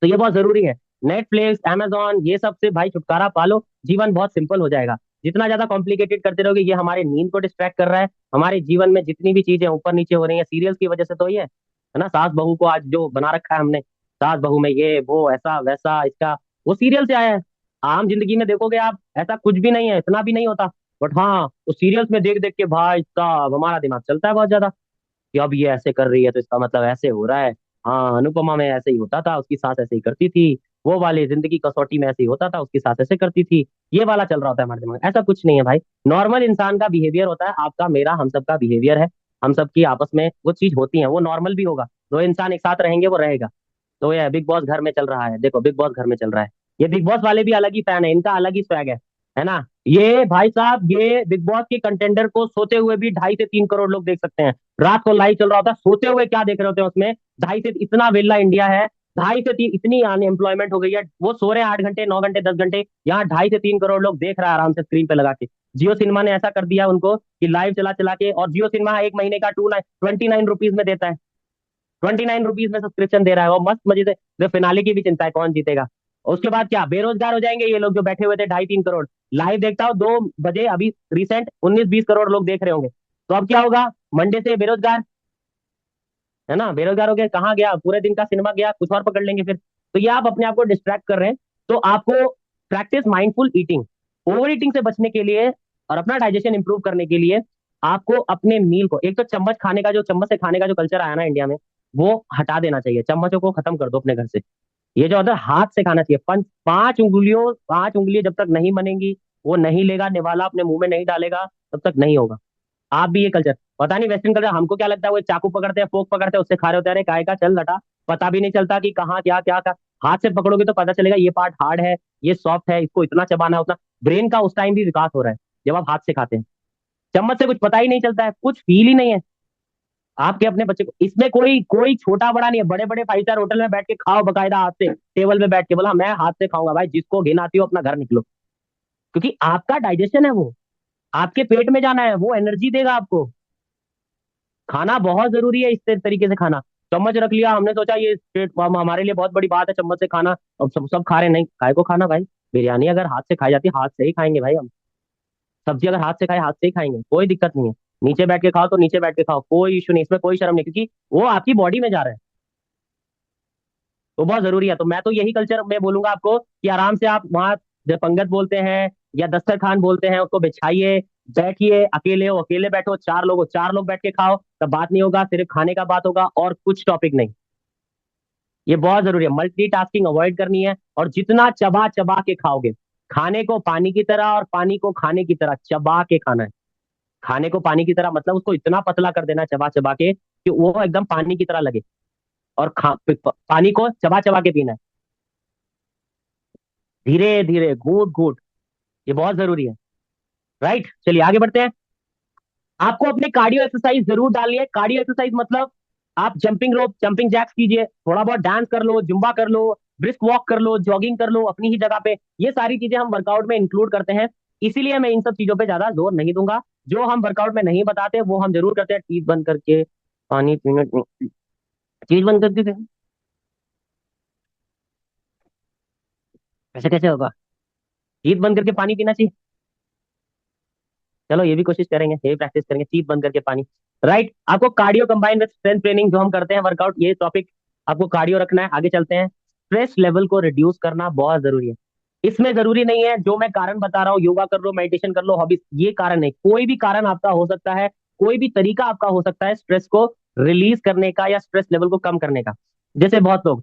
तो ये बहुत जरूरी है। नेटफ्लिक्स, amazon, ये सब से भाई छुटकारा पालो, जीवन बहुत सिंपल हो जाएगा। जितना ज्यादा कॉम्प्लिकेटेड करते रहोगे, ये हमारे नींद को डिस्ट्रैक्ट कर रहा है। हमारे जीवन में जितनी भी चीजें ऊपर नीचे हो रही हैं सीरियल्स की वजह से तो ही है ना। सास बहू को आज जो बना रखा है हमने, सास बहू में ये वो ऐसा वैसा, इसका वो सीरियल से आया है। आम जिंदगी में देखोगे आप, ऐसा कुछ भी नहीं है, इतना भी नहीं होता। बट हाँ, उस सीरियल्स में देख देख के भाई साहब हमारा दिमाग चलता है बहुत ज्यादा, कि अब ये ऐसे कर रही है तो इसका मतलब ऐसे हो रहा है। हाँ, अनुपमा में ऐसे ही होता था, उसकी सास ऐसे ही करती थी। वो वाले जिंदगी कसौटी में ऐसे ही होता था, उसकी सास ऐसे करती थी। ये वाला चल रहा होता है हमारे दिमाग में। ऐसा कुछ नहीं है भाई, नॉर्मल इंसान का बिहेवियर होता है, आपका मेरा हम सबका बिहेवियर है। हम सबकी आपस में वो चीज होती है, वो नॉर्मल भी होगा, दो इंसान एक साथ रहेंगे वो रहेगा। तो ये बिग बॉस घर में चल रहा है, देखो बिग बॉस घर में चल रहा है। ये बिग बॉस वाले भी अलग ही फैन है, इनका अलग ही स्वैग है ना। ये भाई साहब, ये बिग बॉस के कंटेंडर को सोते हुए भी 2.5 से 3 करोड़ लोग देख सकते हैं। रात को लाइव चल रहा होता है, सोते हुए क्या देख रहे होते हैं उसमें, ढाई से, इतना वेला इंडिया है, 2.5 से 3, इतनी अनएम्प्लॉयमेंट हो गई है, वो सो रहे हैं 8 घंटे 9 घंटे 10 घंटे, यहाँ 2.5 से 3 करोड़ लोग देख रहा है आराम से स्क्रीन पे लगा के। जियो सिनेमा ने ऐसा कर दिया उनको कि लाइव चला चला के, और जियो सिनेमा 1 महीने का 29 रुपीज में देता है, 29 रुपीज में सब्सक्रिप्शन दे रहा है, और मस्त मजे से फिनाले की भी चिंता है कौन जीतेगा। और उसके बाद क्या, बेरोजगार हो जाएंगे ये लोग जो बैठे हुए थे 2.5 3 करोड़। लाइव देखता हूँ 2 बजे अभी रिसेंट 19 20 करोड़ लोग देख रहे होंगे। तो अब क्या होगा, मंडे से बेरोजगार, है ना, बेरोजगार हो गए, कहाँ गया पूरे दिन का सिनेमा, गया कुछ और पकड़ लेंगे फिर। तो ये आप अपने आप को डिस्ट्रैक्ट कर रहे हैं। तो आपको practice mindful eating, over eating से बचने के लिए और अपना डाइजेशन इंप्रूव करने के लिए आपको अपने मील को, एक तो चम्मच खाने का, जो चम्मच से खाने का जो कल्चर आया ना इंडिया में, वो हटा देना चाहिए, चम्मचों को खत्म कर दो अपने घर से। ये जो होता है हाथ से खाना चाहिए, 5 उंगलियां जब तक नहीं बनेंगी, वो नहीं लेगा निवाला, अपने मुंह में नहीं डालेगा, तब तक नहीं होगा। आप भी ये कल्चर, पता नहीं वेस्टर्न कल्चर, हमको क्या लगता है वो चाकू पकड़ते हैं, फोक पकड़ते हैं, उससे खा रहे होते हैं, अरे काय का चल लटा, पता भी नहीं चलता कि कहाँ क्या क्या का। हाथ से पकड़ोगे तो पता चलेगा ये पार्ट हार्ड है, ये सॉफ्ट है, इसको इतना चबाना है उतना। ब्रेन का उस टाइम भी विकास हो रहा है जब आप हाथ से खाते हैं। चम्मच से कुछ पता ही नहीं चलता है, कुछ फील ही नहीं है। आपके अपने बच्चे को, इसमें कोई कोई छोटा बड़ा नहीं है, बड़े बड़े 5 स्टार होटल में बैठ के खाओ बकायदा हाथ से, टेबल पे बैठ के, बोला मैं हाथ से खाऊंगा, भाई जिसको घिन आती हो अपना घर निकलो। क्योंकि आपका डाइजेशन है वो, आपके पेट में जाना है, वो एनर्जी देगा आपको। खाना बहुत जरूरी है, इस तरीके से खाना। चम्मच रख लिया, हमने सोचा ये पेट हमारे लिए बहुत बड़ी बात है चम्मच से खाना, अब सब सब खा रहे हैं, नहीं, काय को खाना भाई। बिरयानी अगर हाथ से खाई जाती है, हाथ से ही खाएंगे भाई हम। सब्जी अगर हाथ से खाए, हाथ से ही खाएंगे, कोई दिक्कत नहीं है। नीचे बैठ के खाओ तो नीचे बैठ के खाओ, कोई इशू नहीं, इसमें कोई शर्म नहीं, क्योंकि वो आपकी बॉडी में जा रहा है। तो बहुत जरूरी है। तो मैं तो यही कल्चर मैं बोलूंगा आपको कि आराम से आप वहाँ, जो पंगत बोलते हैं या दस्तरखान बोलते हैं, उसको बिछाइए, बैठिए, अकेले हो अकेले बैठो, 4 लोग हो 4 लोग बैठ के खाओ, तब बात नहीं होगा, सिर्फ खाने का बात होगा और कुछ टॉपिक नहीं। ये बहुत जरूरी है, मल्टीटास्किंग अवॉइड करनी है, और जितना चबा चबा के खाओगे, खाने को पानी की तरह और पानी को खाने की तरह चबा के खाना है। खाने को पानी की तरह मतलब उसको इतना पतला कर देना है चबा चबा के कि वो एकदम पानी की तरह लगे, और पानी को चबा चबा के पीना है, धीरे धीरे घूट घूट। ये बहुत जरूरी है। राइट, चलिए आगे बढ़ते हैं। आपको अपने कार्डियो एक्सरसाइज जरूर डालनी है। कार्डियो एक्सरसाइज मतलब आप जंपिंग रोप, जंपिंग जैक्स कीजिए, थोड़ा बहुत डांस कर लो, जुम्बा कर लो, ब्रिस्क वॉक कर लो, जॉगिंग कर लो अपनी ही जगह पे। ये सारी चीजें हम वर्कआउट में इंक्लूड करते हैं, इसीलिए मैं इन सब चीजों पे ज्यादा जोर नहीं दूंगा। जो हम वर्कआउट में नहीं बताते वो हम जरूर करते हैं, टीथ बंद करके पानी पीने, चीज बंद करके। ऐसे कैसे होगा, टीथ बंद करके पानी पीना चाहिए। चलो ये भी कोशिश करेंगे, ये भी प्रैक्टिस करेंगे, टीथ बंद करके पानी। राइट। आपको cardio combine with strength training जो हम करते हैं वर्कआउट, ये टॉपिक आपको कार्डियो रखना है। आगे चलते हैं। स्ट्रेस लेवल को रिड्यूस करना बहुत जरूरी है। इसमें जरूरी नहीं है जो मैं कारण बता रहा हूँ, योगा कर लो, मेडिटेशन कर लो, हॉबीज, ये कारण नहीं, कोई भी कारण आपका हो सकता है, कोई भी तरीका आपका हो सकता है स्ट्रेस को रिलीज करने का या स्ट्रेस लेवल को कम करने का। जैसे बहुत लोग,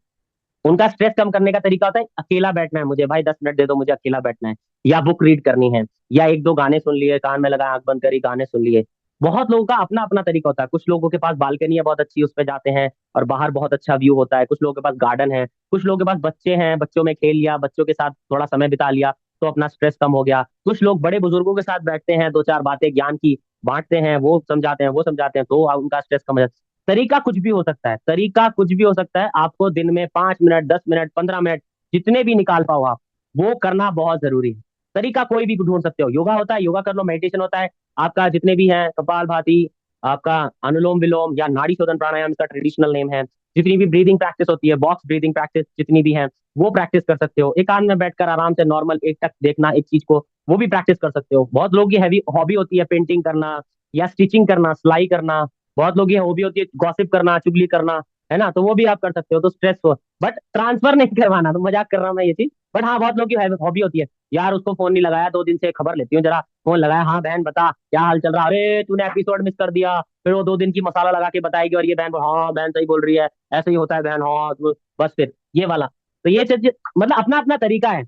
उनका स्ट्रेस कम करने का तरीका होता है अकेला बैठना है, मुझे भाई 10 मिनट दे दो, मुझे अकेला बैठना है, या बुक रीड करनी है, या एक दो गाने सुन लिए, कान में लगा आंख बंद करी गाने सुन लिए। बहुत लोगों का अपना अपना तरीका होता है। कुछ लोगों के पास बालकनी है बहुत अच्छी, उस पर जाते हैं और बाहर बहुत अच्छा व्यू होता है। कुछ लोगों के पास गार्डन है, कुछ लोगों के पास बच्चे हैं, बच्चों में खेल लिया, बच्चों के साथ थोड़ा समय बिता लिया, तो अपना स्ट्रेस कम हो गया। कुछ लोग बड़े बुजुर्गों के साथ बैठते हैं, दो चार बातें ज्ञान की बांटते हैं, वो समझाते हैं, वो समझाते हैं, तो उनका स्ट्रेस कम हो जाता है। तरीका कुछ भी हो सकता है, तरीका कुछ भी हो सकता है। आपको दिन में 5 मिनट, 10 मिनट, 15 मिनट, जितने भी निकाल पाओ आप, वो करना बहुत जरूरी है। तरीका कोई भी ढूंढ सकते हो। योगा होता है, योगा कर लो, मेडिटेशन होता है आपका, जितने भी हैं कपाल भाती, आपका अनुलोम विलोम या नाड़ी शोधन प्राणायाम, इसका ट्रेडिशनल नेम है। जितनी भी ब्रीदिंग प्रैक्टिस होती है, बॉक्स ब्रीदिंग प्रैक्टिस जितनी भी है, वो प्रैक्टिस कर सकते हो। एकांत में बैठकर आराम से नॉर्मल एक टक देखना एक चीज को, वो भी प्रैक्टिस कर सकते हो। बहुत लोग की हैवी हॉबी होती है पेंटिंग करना या स्टिचिंग करना, सिलाई करना। बहुत लोग ये हॉबी होती है गॉसिप करना, चुगली करना, है ना, तो वो भी आप कर सकते हो। तो स्ट्रेस हो, बट ट्रांसफर नहीं करवाना, तो मजाक कर रहा हूँ मैं ये चीज। बट हाँ, बहुत लोग की हॉबी होती है, यार उसको फोन नहीं लगाया 2 दिन से, खबर लेती हूँ जरा, फोन लगाया, हाँ बहन बता क्या हाल चल रहा, अरे तूने एपिसोड मिस कर दिया, फिर वो 2 दिन की मसाला लगा के बताएगी, और ये बहन हाँ बहन सही बोल रही है, ऐसे ही होता है बहन, हाँ बस फिर ये वाला। तो ये चीज मतलब अपना अपना तरीका है,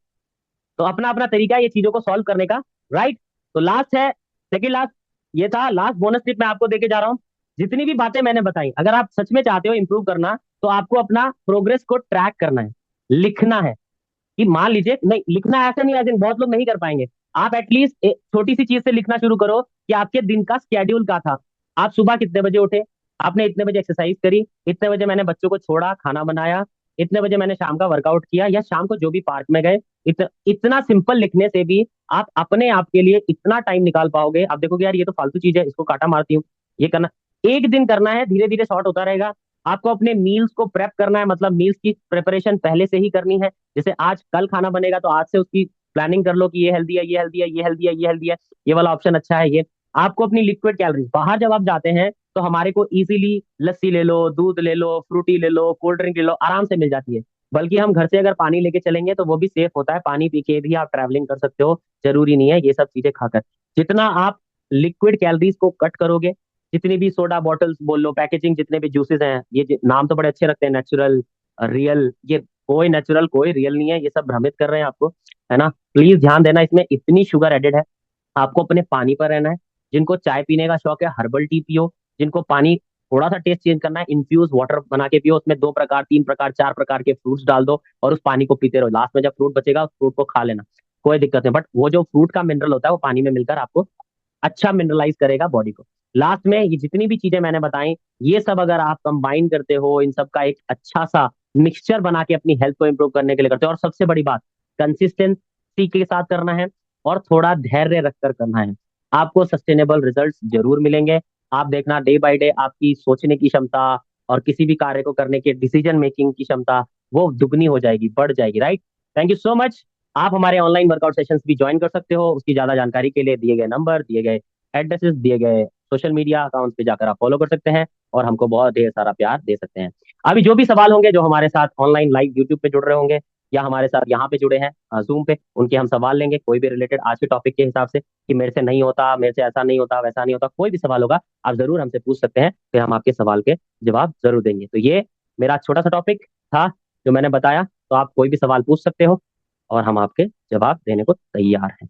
तो अपना अपना तरीका है ये चीजों को सॉल्व करने का। राइट। तो लास्ट है, सेकंड लास्ट, ये था लास्ट बोनस टिप मैं आपको देके जा रहा हूँ। जितनी भी बातें मैंने बताई, अगर आप सच में चाहते हो इंप्रूव करना, तो आपको अपना प्रोग्रेस को ट्रैक करना है, लिखना है। कि मान लीजिए, नहीं लिखना ऐसा नहीं, आज बहुत लोग नहीं कर पाएंगे। आप एटलीस्ट एक छोटी सी चीज से लिखना शुरू करो कि आपके दिन का स्केड्यूल क्या था। आप सुबह कितने बजे उठे, आपने इतने बजे एक्सरसाइज करी, इतने बजे मैंने बच्चों को छोड़ा, खाना बनाया, इतने बजे मैंने शाम का वर्कआउट किया, या शाम को जो भी पार्क में गए। इतना सिंपल लिखने से भी आप अपने आप के लिए इतना टाइम निकाल पाओगे। आप देखोगे यार ये तो फालतू चीज है, इसको काटा मारती हूँ, ये करना। एक दिन करना है, धीरे धीरे शॉर्ट होता रहेगा। आपको अपने मील्स को प्रेप करना है, मतलब मील्स की प्रिपरेशन पहले से ही करनी है। जैसे आज कल खाना बनेगा, तो आज से उसकी प्लानिंग कर लो कि ये हेल्दी है, ये हेल्दी है, ये हेल्दी है, ये हेल्दी है, ये वाला ऑप्शन अच्छा है ये। आपको अपनी लिक्विड कैलोरी, बाहर जब आप जाते हैं तो हमारे को इजीली लस्सी ले लो, दूध ले लो, फ्रूटी ले लो, कोल्ड ड्रिंक ले लो, आराम से मिल जाती है। बल्कि हम घर से अगर पानी लेके चलेंगे तो वो भी सेफ होता है, पानी पी के भी आप ट्रैवलिंग कर सकते हो। जरूरी नहीं है ये सब चीजें खाकर। जितना आप लिक्विड कैलोरीज को कट करोगे, जितनी भी सोडा बॉटल्स बोल लो, पैकेजिंग जितने भी जूसेस हैं, ये नाम तो बड़े अच्छे रखते हैं, नेचुरल, रियल, ये कोई नेचुरल कोई रियल नहीं है, ये सब भ्रमित कर रहे हैं आपको, है ना। प्लीज ध्यान देना, इसमें इतनी शुगर एडेड है। आपको अपने पानी पर रहना है। जिनको चाय पीने का शौक है, हर्बल टी पियो। जिनको पानी थोड़ा सा टेस्ट चेंज करना है, इन्फ्यूज वाटर बना के पियो, उसमें 2 प्रकार, 3 प्रकार, 4 प्रकार के फ्रूट्स डाल दो, और उस पानी को पीते रहो। लास्ट में जब फ्रूट बचेगा, उस फ्रूट को खा लेना, कोई दिक्कत नहीं। बट वो जो फ्रूट का मिनरल होता है, वो पानी में मिलकर आपको अच्छा मिनरलाइज करेगा बॉडी को। लास्ट में ये जितनी भी चीजें मैंने बताई, ये सब अगर आप कंबाइन करते हो, इन सब का एक अच्छा सा मिक्सचर बना के अपनी हेल्थ को इंप्रूव करने के लिए करते हो, और सबसे बड़ी बात, कंसिस्टेंसी के साथ करना है, और थोड़ा धैर्य रखकर करना है, आपको सस्टेनेबल रिजल्ट्स जरूर मिलेंगे। आप देखना डे बाय डे आपकी सोचने की क्षमता और किसी भी कार्य को करने की डिसीजन मेकिंग की क्षमता, वो दुगनी हो जाएगी, बढ़ जाएगी। Right. Thank you so much. आप हमारे ऑनलाइन वर्कआउट सेशंस भी ज्वाइन कर सकते हो। उसकी ज्यादा जानकारी के लिए दिए गए नंबर, दिए गए एड्रेसेस, दिए गए सोशल मीडिया अकाउंट पे जाकर आप फॉलो कर सकते हैं, और हमको बहुत ढेर सारा प्यार दे सकते हैं। अभी जो भी सवाल होंगे, जो हमारे साथ ऑनलाइन लाइव यूट्यूब पे जुड़ रहे होंगे, या हमारे साथ यहाँ पे जुड़े हैं जूम पे, उनके हम सवाल लेंगे, कोई भी रिलेटेड आज के टॉपिक के हिसाब से, कि मेरे से नहीं होता, मेरे से ऐसा नहीं होता, वैसा नहीं होता, कोई भी सवाल होगा आप जरूर हमसे पूछ सकते हैं, फिर हम आपके सवाल के जवाब जरूर देंगे। तो ये मेरा छोटा सा टॉपिक था जो मैंने बताया। तो आप कोई भी सवाल पूछ सकते हो, और हम आपके जवाब देने को तैयार हैं।